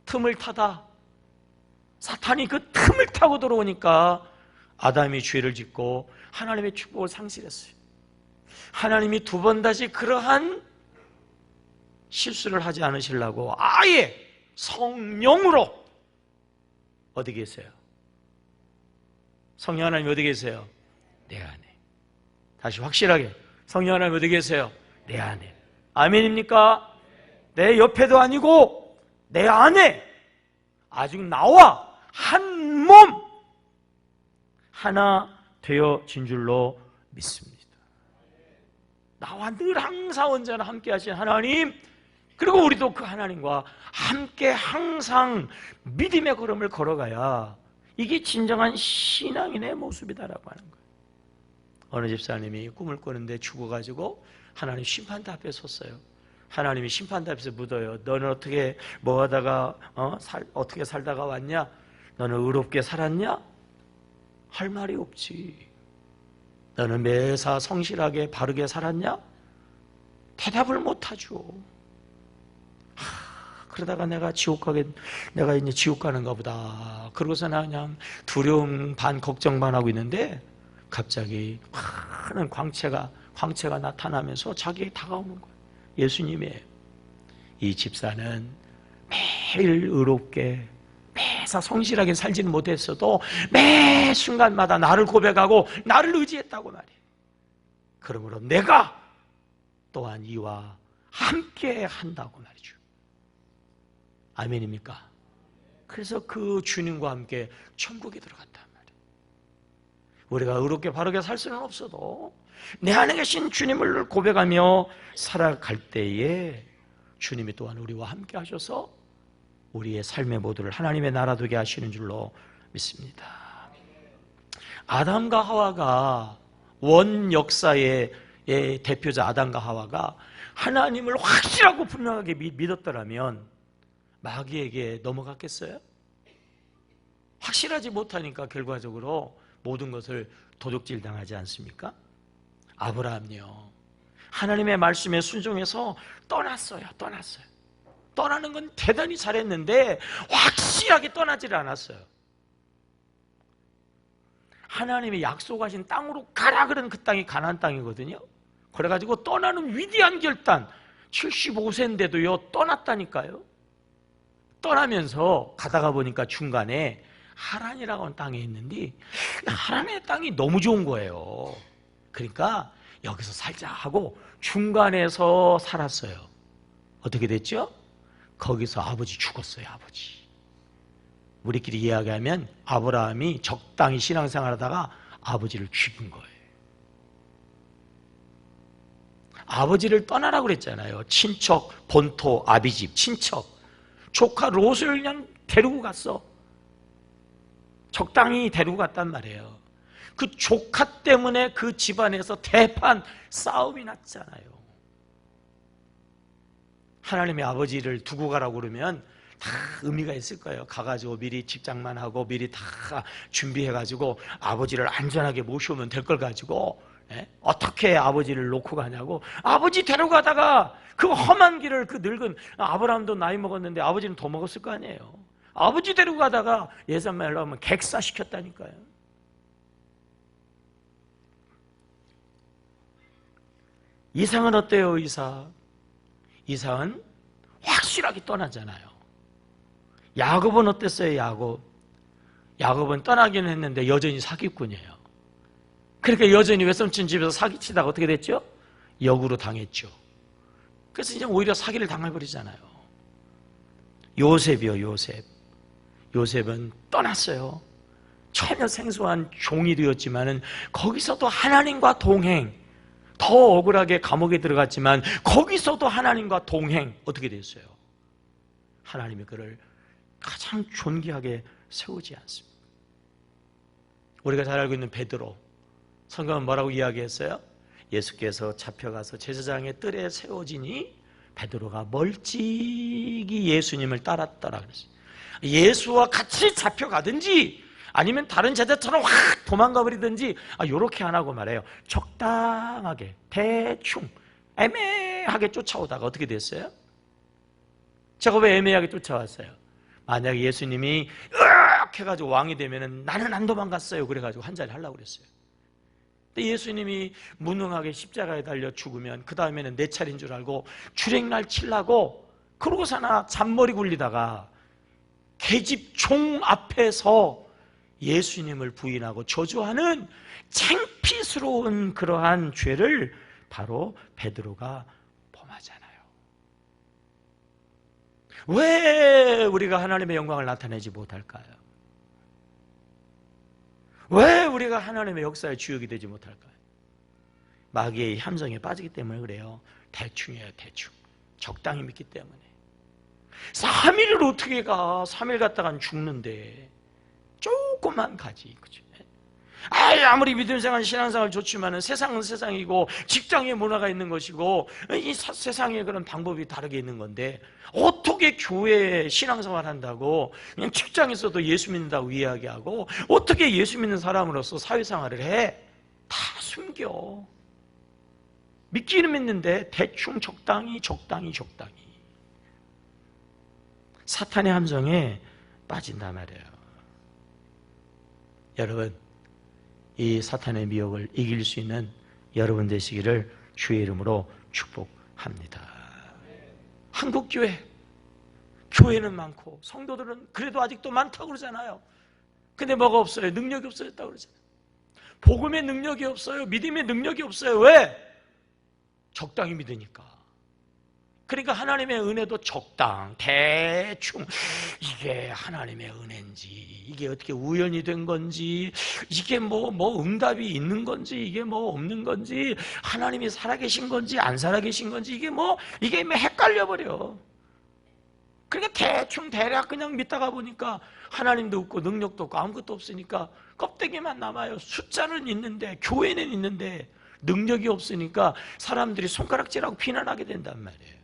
틈을 타다. 사탄이 그 틈을 타고 들어오니까 아담이 죄를 짓고 하나님의 축복을 상실했어요. 하나님이 두 번 다시 그러한 실수를 하지 않으시려고 아예 성령으로 어디 계세요? 성령 하나님 어디 계세요? 내 안에. 다시 확실하게, 성령 하나님 어디 계세요? 내 안에. 아멘입니까? 내 옆에도 아니고 내 안에 아직 나와 한 몸 하나 되어진 줄로 믿습니다. 나와 늘 항상 언제나 함께 하신 하나님, 그리고 우리도 그 하나님과 함께 항상 믿음의 걸음을 걸어가야 이게 진정한 신앙인의 모습이다라고 하는 거예요. 어느 집사님이 꿈을 꾸는데 죽어가지고 하나님 심판대 앞에 섰어요. 하나님이 심판대 앞에서 묻어요. 너는 어떻게 뭐 하다가 어떻게 살다가 왔냐? 너는 의롭게 살았냐? 할 말이 없지. 너는 매사 성실하게 바르게 살았냐? 대답을 못하죠. 그러다가 내가 이제 지옥 가는가 보다. 그러고서 나 그냥 두려움 반 걱정 반 하고 있는데 갑자기 큰 광채가 나타나면서 자기에게 다가오는 거예요. 예수님이에요. 이 집사는 매일 의롭게 매사 성실하게 살지는 못했어도 매 순간마다 나를 고백하고 나를 의지했다고 말이에요. 그러므로 내가 또한 이와 함께 한다고 말이죠. 아멘입니까? 그래서 그 주님과 함께 천국에 들어갔단 말이에요. 우리가 의롭게 바르게 살 수는 없어도 내 안에 계신 주님을 고백하며 살아갈 때에 주님이 또한 우리와 함께 하셔서 우리의 삶의 모두를 하나님의 나라 되게 하시는 줄로 믿습니다. 아담과 하와가 원 역사의 대표자 아담과 하와가 하나님을 확실하고 분명하게 믿었더라면 마귀에게 넘어갔겠어요? 확실하지 못하니까 결과적으로 모든 것을 도둑질 당하지 않습니까? 아브라함요, 하나님의 말씀에 순종해서 떠났어요. 떠나는 건 대단히 잘했는데 확실하게 떠나질 않았어요. 하나님이 약속하신 땅으로 가라 그런 그 땅이 가나안 땅이거든요. 그래가지고 떠나는 위대한 결단, 75세인데도요 떠났다니까요. 떠나면서 가다가 보니까 중간에 하란이라고 하는 땅에 있는데 하란의 땅이 너무 좋은 거예요. 그러니까 여기서 살자 하고 중간에서 살았어요. 어떻게 됐죠? 거기서 아버지 죽었어요. 아버지. 우리끼리 이야기하면 아브라함이 적당히 신앙생활하다가 아버지를 죽인 거예요. 아버지를 떠나라고 그랬잖아요. 친척, 본토, 아비집, 친척, 조카 롯을 그냥 데리고 갔어. 적당히 데리고 갔단 말이에요. 그 조카 때문에 그 집안에서 대판 싸움이 났잖아요. 하나님의 아버지를 두고 가라고 그러면 다 의미가 있을 거예요. 가가지고 미리 집장만 하고 미리 다 준비해가지고 아버지를 안전하게 모셔오면 될 걸 가지고 어떻게 아버지를 놓고 가냐고. 아버지 데려가다가 그 험한 길을 그 늙은 아브라함도 나이 먹었는데 아버지는 더 먹었을 거 아니에요. 아버지 데리고 가다가 예산말로 하면 객사시켰다니까요. 이상은 어때요? 이상은 확실하게 떠나잖아요. 야곱은 어땠어요? 야곱은 떠나기는 했는데 여전히 사기꾼이에요. 그러니까 여전히 외삼촌 집에서 사기치다가 어떻게 됐죠? 역으로 당했죠. 그래서 이제 오히려 사기를 당해버리잖아요. 요셉이요. 요셉은 떠났어요. 전혀 생소한 종이 되었지만은 거기서도 하나님과 동행, 더 억울하게 감옥에 들어갔지만 거기서도 하나님과 동행. 어떻게 됐어요? 하나님이 그를 가장 존귀하게 세우지 않습니다. 우리가 잘 알고 있는 베드로, 성경은 뭐라고 이야기했어요? 예수께서 잡혀가서 제사장의 뜰에 세워지니 베드로가 멀찍이 예수님을 따랐더라 그랬어요. 예수와 같이 잡혀가든지 아니면 다른 제자처럼 확 도망가 버리든지 요렇게 안 하고 말해요. 적당하게 대충 애매하게 쫓아오다가 어떻게 됐어요? 제가 왜 애매하게 쫓아왔어요? 만약에 예수님이 으악 해가지고 왕이 되면은 나는 안 도망갔어요 그래가지고 한 자리 하려고 그랬어요. 근데 예수님이 무능하게 십자가에 달려 죽으면 그 다음에는 내 차례인 줄 알고 주랭날 치려고 그러고서나 잔머리 굴리다가 계집 종 앞에서 예수님을 부인하고 저주하는 창피스러운 그러한 죄를 바로 베드로가 범하잖아요. 왜 우리가 하나님의 영광을 나타내지 못할까요? 왜 우리가 하나님의 역사의 주역이 되지 못할까요? 마귀의 함정에 빠지기 때문에 그래요. 대충이에요, 대충. 적당히 믿기 때문에. 3일을 어떻게 가? 3일 갔다간 죽는데 조금만 가지, 그죠? 아무리 믿음생활 신앙생활 좋지만 세상은 세상이고 직장의 문화가 있는 것이고 이 세상의 그런 방법이 다르게 있는 건데 어떻게 교회에 신앙생활 한다고 그냥 직장에서도 예수 믿는다고 이야기하고 어떻게 예수 믿는 사람으로서 사회생활을 해? 다 숨겨. 믿기는 믿는데 대충 적당히 사탄의 함정에 빠진단 말이에요. 여러분, 이 사탄의 미혹을 이길 수 있는 여러분 되시기를 주의 이름으로 축복합니다. 한국교회, 교회는 많고 성도들은 그래도 아직도 많다고 그러잖아요. 근데 뭐가 없어요? 능력이 없어졌다고 그러잖아요. 복음의 능력이 없어요. 믿음의 능력이 없어요. 왜? 적당히 믿으니까. 그러니까 하나님의 은혜도 적당, 대충 이게 하나님의 은혜인지 이게 어떻게 우연이 된 건지 이게 뭐 응답이 있는 건지 이게 뭐 없는 건지 하나님이 살아계신 건지 안 살아계신 건지 이게 헷갈려 버려. 그러니까 대충 대략 그냥 믿다가 보니까 하나님도 없고 능력도 없고 아무것도 없으니까 껍데기만 남아요. 숫자는 있는데 교회는 있는데 능력이 없으니까 사람들이 손가락질하고 비난하게 된단 말이에요.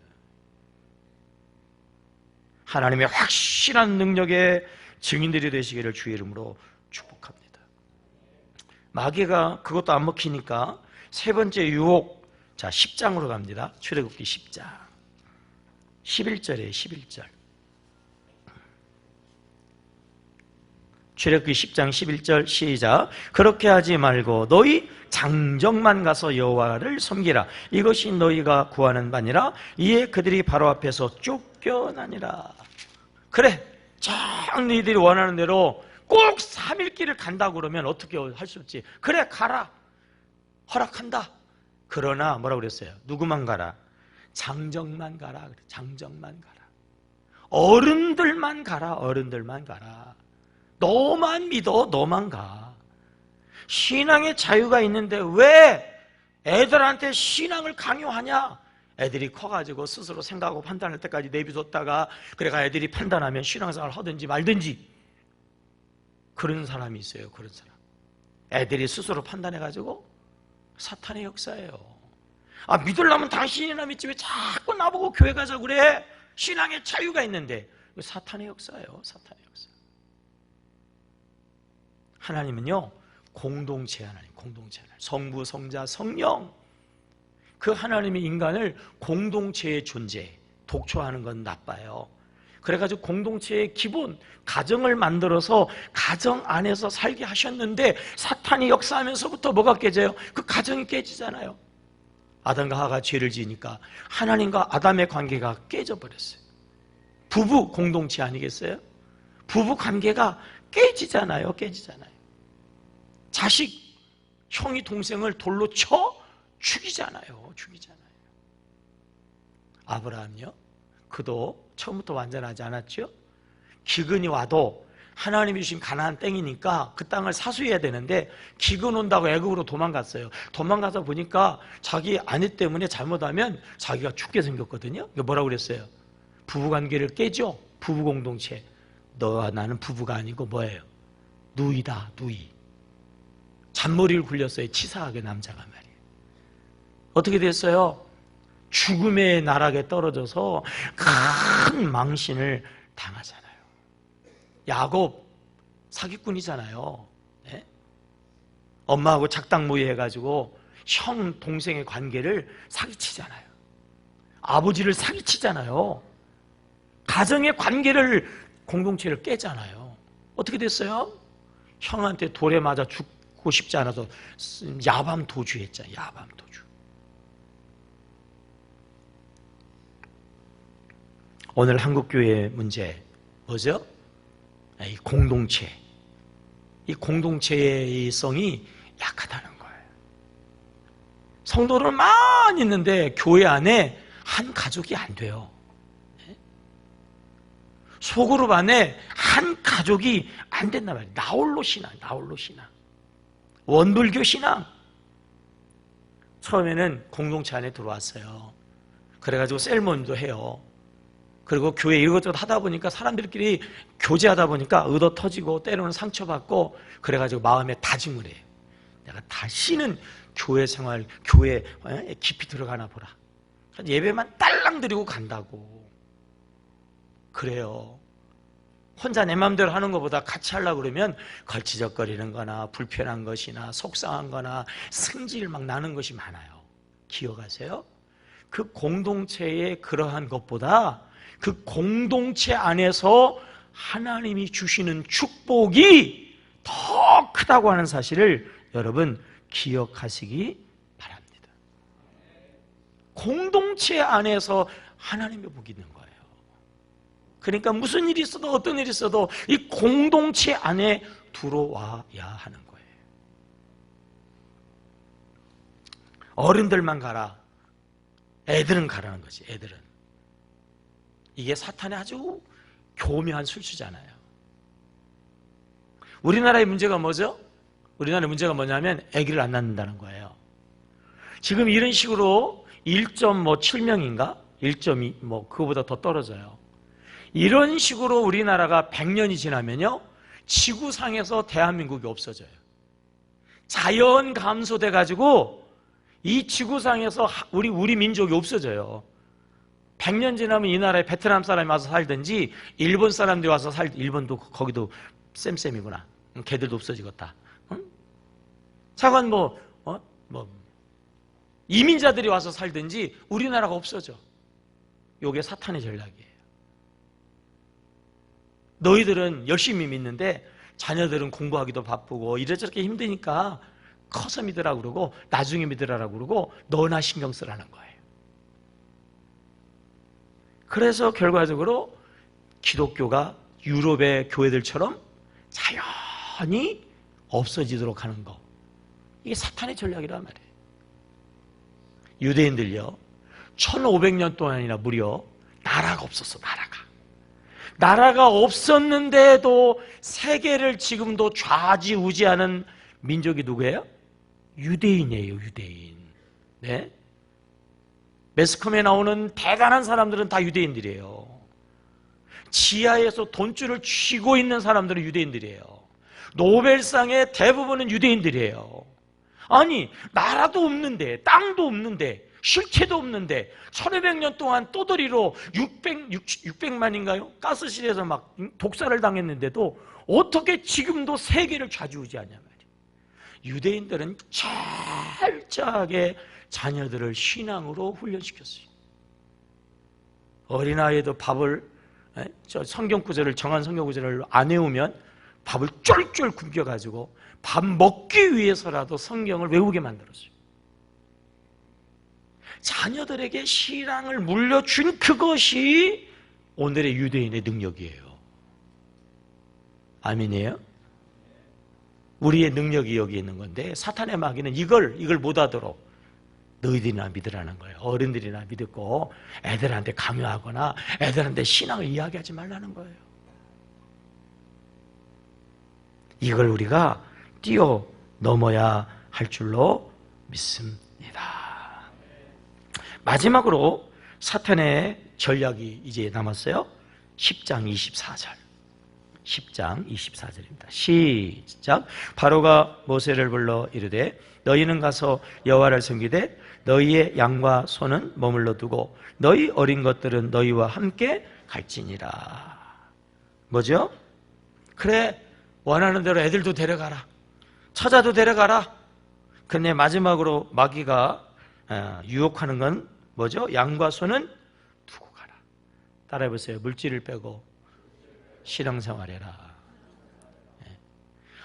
하나님의 확실한 능력의 증인들이 되시기를 주의 이름으로 축복합니다. 마귀가 그것도 안 먹히니까 세 번째 유혹, 자 10장으로 갑니다. 출애굽기 10장 11절에 11절. 출애굽기 10장 11절 시작. 그렇게 하지 말고 너희 장정만 가서 여호와를 섬기라. 이것이 너희가 구하는 바니라. 이에 그들이 바로 앞에서 쫓겨나니라. 그래, 쫙 너희들이 원하는 대로 꼭 3일 길을 간다고 그러면 어떻게 할 수 없지. 그래, 가라. 허락한다. 그러나 뭐라고 그랬어요? 누구만 가라? 장정만 가라. 장정만 가라. 어른들만 가라. 어른들만 가라. 너만 믿어. 너만 가. 신앙의 자유가 있는데 왜 애들한테 신앙을 강요하냐? 애들이 커가지고 스스로 생각하고 판단할 때까지 내비뒀다가 그래가 애들이 판단하면 신앙생활을 하든지 말든지. 그런 사람이 있어요. 그런 사람. 애들이 스스로 판단해가지고 사탄의 역사예요. 믿으려면 당신이나 믿지 왜 자꾸 나보고 교회 가자고 그래? 신앙의 자유가 있는데. 사탄의 역사예요. 사탄의 역사. 하나님은요 공동체 하나님, 공동체 하나님. 성부, 성자, 성령. 그 하나님이 인간을 공동체의 존재, 독초하는 건 나빠요. 그래가지고 공동체의 기본, 가정을 만들어서 가정 안에서 살게 하셨는데 사탄이 역사하면서부터 뭐가 깨져요? 그 가정이 깨지잖아요. 아담과 하와가 죄를 지으니까 하나님과 아담의 관계가 깨져버렸어요. 부부 공동체 아니겠어요? 부부 관계가 깨지잖아요. 깨지잖아요. 자식, 형이 동생을 돌로 쳐 죽이잖아요. 죽이잖아요. 아브라함요? 그도 처음부터 완전하지 않았죠? 기근이 와도 하나님이 주신 가나안 땅이니까 그 땅을 사수해야 되는데 기근 온다고 애국으로 도망갔어요. 도망가서 보니까 자기 아내 때문에 잘못하면 자기가 죽게 생겼거든요. 뭐라고 그랬어요? 부부관계를 깨죠? 부부공동체. 너와 나는 부부가 아니고 뭐예요? 누이다. 누이. 잔머리를 굴렸어요. 치사하게 남자가 말이에요. 어떻게 됐어요? 죽음의 나락에 떨어져서 큰 망신을 당하잖아요. 야곱 사기꾼이잖아요. 네? 엄마하고 작당모의 해가지고 형 동생의 관계를 사기치잖아요. 아버지를 사기치잖아요. 가정의 관계를 공동체를 깨잖아요. 어떻게 됐어요? 형한테 돌에 맞아 죽고 싶지 않아서 야밤 도주했잖아요. 야밤 도주. 오늘 한국교회의 문제 뭐죠? 이 공동체. 이 공동체의 성이 약하다는 거예요. 성도는 많이 있는데 교회 안에 한 가족이 안 돼요. 소그룹 안에 한 가족이 안 된단 말이에요. 나홀로 신앙, 원불교 신앙. 처음에는 공동체 안에 들어왔어요. 그래가지고 셀모님도 해요. 그리고 교회 이것저것 하다 보니까 사람들끼리 교제하다 보니까 의도 터지고 때로는 상처받고 그래가지고 마음에 다짐을 해요. 내가 다시는 교회 생활, 교회에 깊이 들어가나 보라. 예배만 딸랑 드리고 간다고. 그래요. 혼자 내 마음대로 하는 것보다 같이 하려고 그러면 걸치적거리는 거나 불편한 것이나 속상한 거나 승질 막 나는 것이 많아요. 기억하세요? 그 공동체의 그러한 것보다 그 공동체 안에서 하나님이 주시는 축복이 더 크다고 하는 사실을 여러분 기억하시기 바랍니다. 공동체 안에서 하나님의 복이 있는 거예요. 그러니까 무슨 일이 있어도 어떤 일이 있어도 이 공동체 안에 들어와야 하는 거예요. 어른들만 가라. 애들은 가라는 거지. 애들은. 이게 사탄의 아주 교묘한 술수잖아요. 우리나라의 문제가 뭐죠? 우리나라의 문제가 뭐냐면 아기를 안 낳는다는 거예요. 지금 이런 식으로 1.7명인가? 1.2 그거보다 더 떨어져요. 이런 식으로 우리나라가 100년이 지나면요 지구상에서 대한민국이 없어져요. 자연 감소돼 가지고 이 지구상에서 우리 민족이 없어져요. 100년 지나면 이 나라에 베트남 사람이 와서 살든지 일본 사람들이 와서 일본도 거기도 쌤쌤이구나. 걔들도 없어지겠다. 응? 차관 이민자들이 와서 살든지 우리나라가 없어져. 요게 사탄의 전략이에요. 너희들은 열심히 믿는데 자녀들은 공부하기도 바쁘고 이래저렇게 힘드니까 커서 믿으라고 그러고 나중에 믿으라고 그러고 너나 신경 쓰라는 거예요. 그래서 결과적으로 기독교가 유럽의 교회들처럼 자연히 없어지도록 하는 거, 이게 사탄의 전략이란 말이에요. 유대인들요 1500년 동안이나 무려 나라가 없었어. 나라가 없었는데도 세계를 지금도 좌지우지하는 민족이 누구예요? 유대인이에요. 유대인. 네? 매스컴에 나오는 대단한 사람들은 다 유대인들이에요. 지하에서 돈줄을 쥐고 있는 사람들은 유대인들이에요. 노벨상의 대부분은 유대인들이에요. 아니 나라도 없는데 땅도 없는데 실체도 없는데 1500년 동안 떠돌이로 600만인가요? 가스실에서 막 독살을 당했는데도 어떻게 지금도 세계를 좌지우지하냐 말이에요. 유대인들은 철저하게 자녀들을 신앙으로 훈련시켰어요. 어린아이도 밥을 성경 구절을 정한 성경 구절을 안 외우면 밥을 쫄쫄 굶겨가지고 밥 먹기 위해서라도 성경을 외우게 만들었어요. 자녀들에게 신앙을 물려준 그것이 오늘의 유대인의 능력이에요. 아멘이에요? 우리의 능력이 여기 있는 건데 사탄의 마귀는 이걸 못하도록 너희들이나 믿으라는 거예요. 어른들이나 믿고 애들한테 강요하거나 애들한테 신앙을 이야기하지 말라는 거예요. 이걸 우리가 뛰어넘어야 할 줄로 믿습니다. 마지막으로 사탄의 전략이 이제 남았어요. 10장 24절. 10장 24절입니다. 시작. 바로가 모세를 불러 이르되 너희는 가서 여호와를 섬기되 너희의 양과 소는 머물러 두고 너희 어린 것들은 너희와 함께 갈지니라. 뭐죠? 그래, 원하는 대로 애들도 데려가라. 처자도 데려가라. 근데 마지막으로 마귀가 유혹하는 건 뭐죠? 양과 소는 두고 가라. 따라해보세요. 물질을 빼고 신앙생활해라.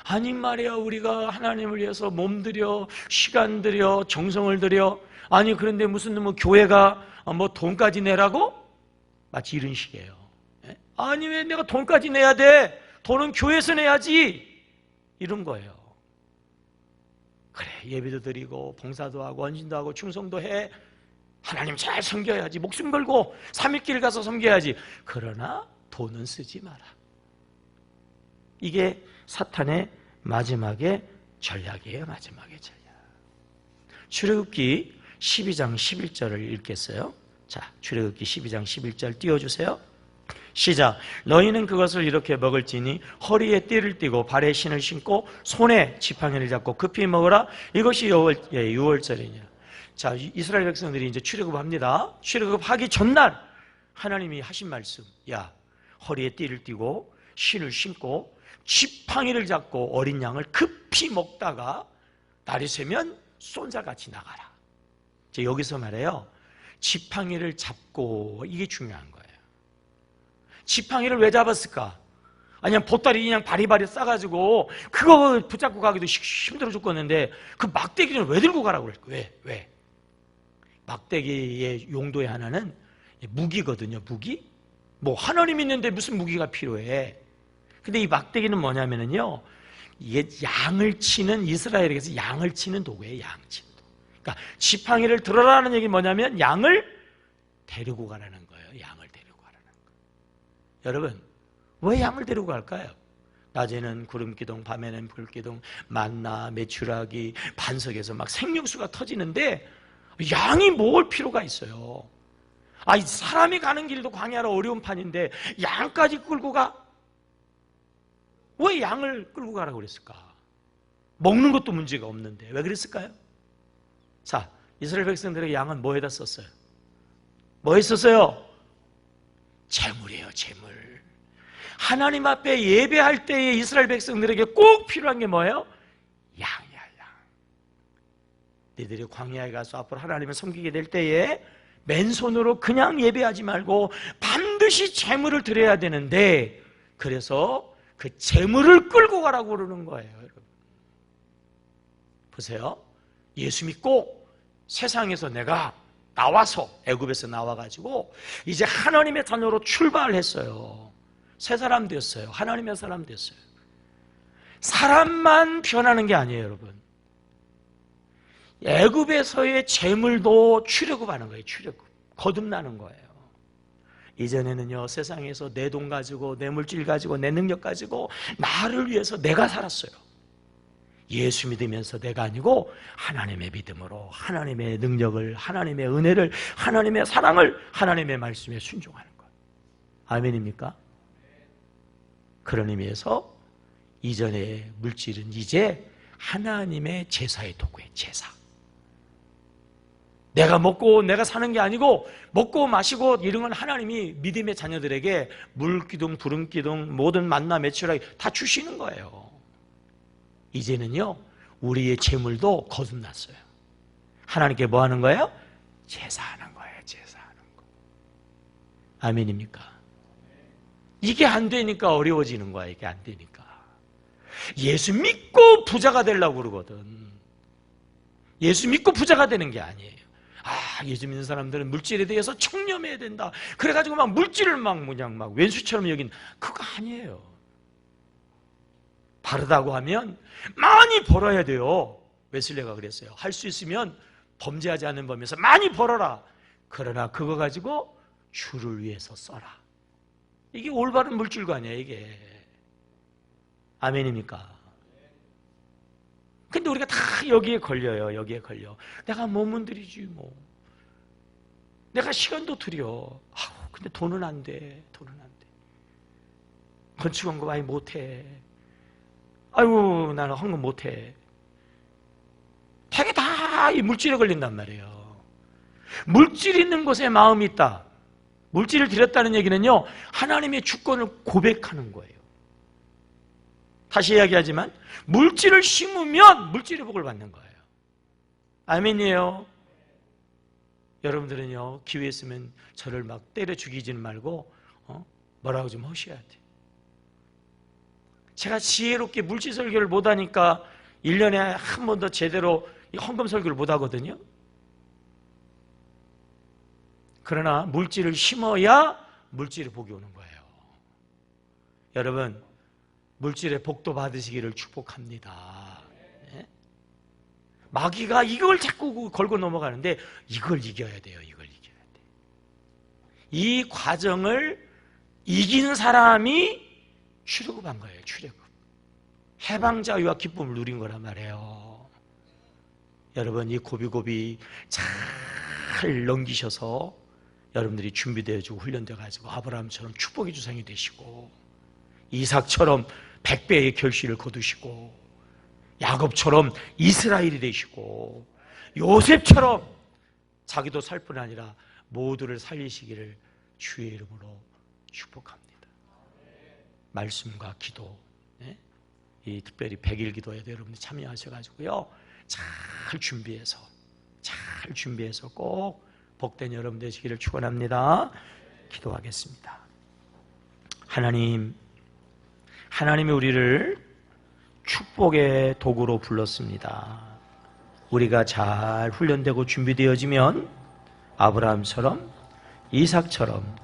아님 말이야, 우리가 하나님을 위해서 몸 들여, 시간 들여, 정성을 들여, 아니 그런데 무슨 뭐 교회가 뭐 돈까지 내라고? 마치 이런 식이에요. 아니 왜 내가 돈까지 내야 돼? 돈은 교회에서 내야지. 이런 거예요. 그래, 예배도 드리고 봉사도 하고 헌신도 하고 충성도 해. 하나님 잘 섬겨야지. 목숨 걸고 3일길 가서 섬겨야지. 그러나 돈은 쓰지 마라. 이게 사탄의 마지막의 전략이에요. 마지막의 전략. 출애굽기 12장 11절을 읽겠어요. 자, 출애굽기 12장 11절 띄워주세요. 시작. 너희는 그것을 이렇게 먹을지니 허리에 띠를 띠고 발에 신을 신고 손에 지팡이를 잡고 급히 먹으라. 이것이 유월절이냐. 자, 이스라엘 백성들이 이제 출애굽합니다. 출애굽하기 전날 하나님이 하신 말씀. 야, 허리에 띠를 띠고 신을 신고 지팡이를 잡고 어린 양을 급히 먹다가 날이 새면 쏜살같이 나가라. 이제 여기서 말해요. 지팡이를 잡고, 이게 중요한 거예요. 지팡이를 왜 잡았을까? 아니면 보따리 그냥 바리바리 싸가지고 그거 붙잡고 가기도 힘들어 죽겠는데 그 막대기를 왜 들고 가라고 그랬을까? 왜? 막대기의 용도의 하나는 무기거든요. 무기? 뭐 하나님 있는데 무슨 무기가 필요해? 근데 이 막대기는 뭐냐면요, 이게 양을 치는, 이스라엘에게서 양을 치는 도구예요. 양 치는 도구. 그러니까 지팡이를 들어라는 얘기 뭐냐면 양을 데리고 가라는 거예요. 양을 데리고 가라는 거예요. 여러분, 왜 양을 데리고 갈까요? 낮에는 구름기둥, 밤에는 불기둥, 만나, 메추라기, 반석에서 막 생명수가 터지는데 양이 뭘 필요가 있어요? 사람이 가는 길도 광야로 어려운 판인데 양까지 끌고 가? 왜 양을 끌고 가라고 그랬을까? 먹는 것도 문제가 없는데 왜 그랬을까요? 자, 이스라엘 백성들에게 양은 뭐에다 썼어요? 뭐에 썼어요? 재물이에요. 재물. 하나님 앞에 예배할 때에 이스라엘 백성들에게 꼭 필요한 게 뭐예요? 양이야, 양. 너희들이 광야에 가서 앞으로 하나님을 섬기게 될 때에 맨손으로 그냥 예배하지 말고 반드시 재물을 드려야 되는데, 그래서 그 재물을 끌고 가라고 그러는 거예요. 여러분, 보세요. 예수 믿고 세상에서 내가 나와서, 애굽에서 나와가지고 이제 하나님의 자녀로 출발했어요. 새 사람 됐어요. 하나님의 사람 됐어요. 사람만 변하는 게 아니에요, 여러분. 애굽에서의 재물도 출애굽하는 거예요. 출애굽, 거듭나는 거예요. 이전에는요, 세상에서 내 돈 가지고, 내 물질 가지고, 내 능력 가지고 나를 위해서 내가 살았어요. 예수 믿으면서 내가 아니고 하나님의 믿음으로, 하나님의 능력을, 하나님의 은혜를, 하나님의 사랑을, 하나님의 말씀에 순종하는 거예요. 아멘입니까? 그런 의미에서 이전의 물질은 이제 하나님의 제사의 도구예요. 제사. 내가 먹고 내가 사는 게 아니고, 먹고 마시고 이런 건 하나님이 믿음의 자녀들에게 물기둥, 부름기둥, 모든 만나 메추라기 다 주시는 거예요. 이제는요, 우리의 재물도 거듭났어요. 하나님께 뭐 하는 거예요? 제사하는 거예요. 제사하는 거. 아멘입니까? 이게 안 되니까 어려워지는 거야. 이게 안 되니까. 예수 믿고 부자가 되려고 그러거든. 예수 믿고 부자가 되는 게 아니에요. 예수 믿는 사람들은 물질에 대해서 청렴해야 된다. 그래가지고 막 물질을 그냥 왼수처럼 여긴, 그거 아니에요. 바르다고 하면 많이 벌어야 돼요. 웨슬레가 그랬어요. 할 수 있으면 범죄하지 않는 범위에서 많이 벌어라. 그러나 그거 가지고 주를 위해서 써라. 이게 올바른 물질관이에요, 이게. 아멘입니까? 근데 우리가 다 여기에 걸려요. 여기에 걸려. 내가 몸은 들이지 뭐. 내가 시간도 들여. 근데 돈은 안 돼. 돈은 안 돼. 건축원금 아예 못해. 아이고, 나는 헌금 못해. 되게 다 이 물질에 걸린단 말이에요. 물질 있는 곳에 마음이 있다. 물질을 드렸다는 얘기는요, 하나님의 주권을 고백하는 거예요. 다시 이야기하지만 물질을 심으면 물질의 복을 받는 거예요. 아멘이에요. 여러분들은요, 기회 있으면 저를 막 때려 죽이지는 말고 뭐라고 좀 하셔야 돼요. 제가 지혜롭게 물질 설교를 못하니까 1년에 한 번 더 제대로 헌금 설교를 못하거든요. 그러나 물질을 심어야 물질의 복이 오는 거예요. 여러분, 물질의 복도 받으시기를 축복합니다. 네? 마귀가 이걸 자꾸 걸고 넘어가는데 이걸 이겨야 돼요. 이걸 이겨야 돼요. 이 과정을 이긴 사람이 출애굽한 거예요. 출애굽. 해방자유와 기쁨을 누린 거란 말이에요. 여러분, 이 고비고비 잘 넘기셔서 여러분들이 준비되어지고 훈련돼가지고 아브라함처럼 축복의 주상이 되시고, 이삭처럼 100배의 결실을 거두시고, 야곱처럼 이스라엘이 되시고, 요셉처럼 자기도 살 뿐 아니라 모두를 살리시기를 주의 이름으로 축복합니다. 말씀과 기도, 네? 이 특별히 100일 기도에도 여러분들 참여하셔가지고요, 잘 준비해서 꼭 복된 여러분 되시기를 축원합니다. 기도하겠습니다. 하나님이 우리를 축복의 도구로 불렀습니다. 우리가 잘 훈련되고 준비되어지면 아브라함처럼, 이삭처럼,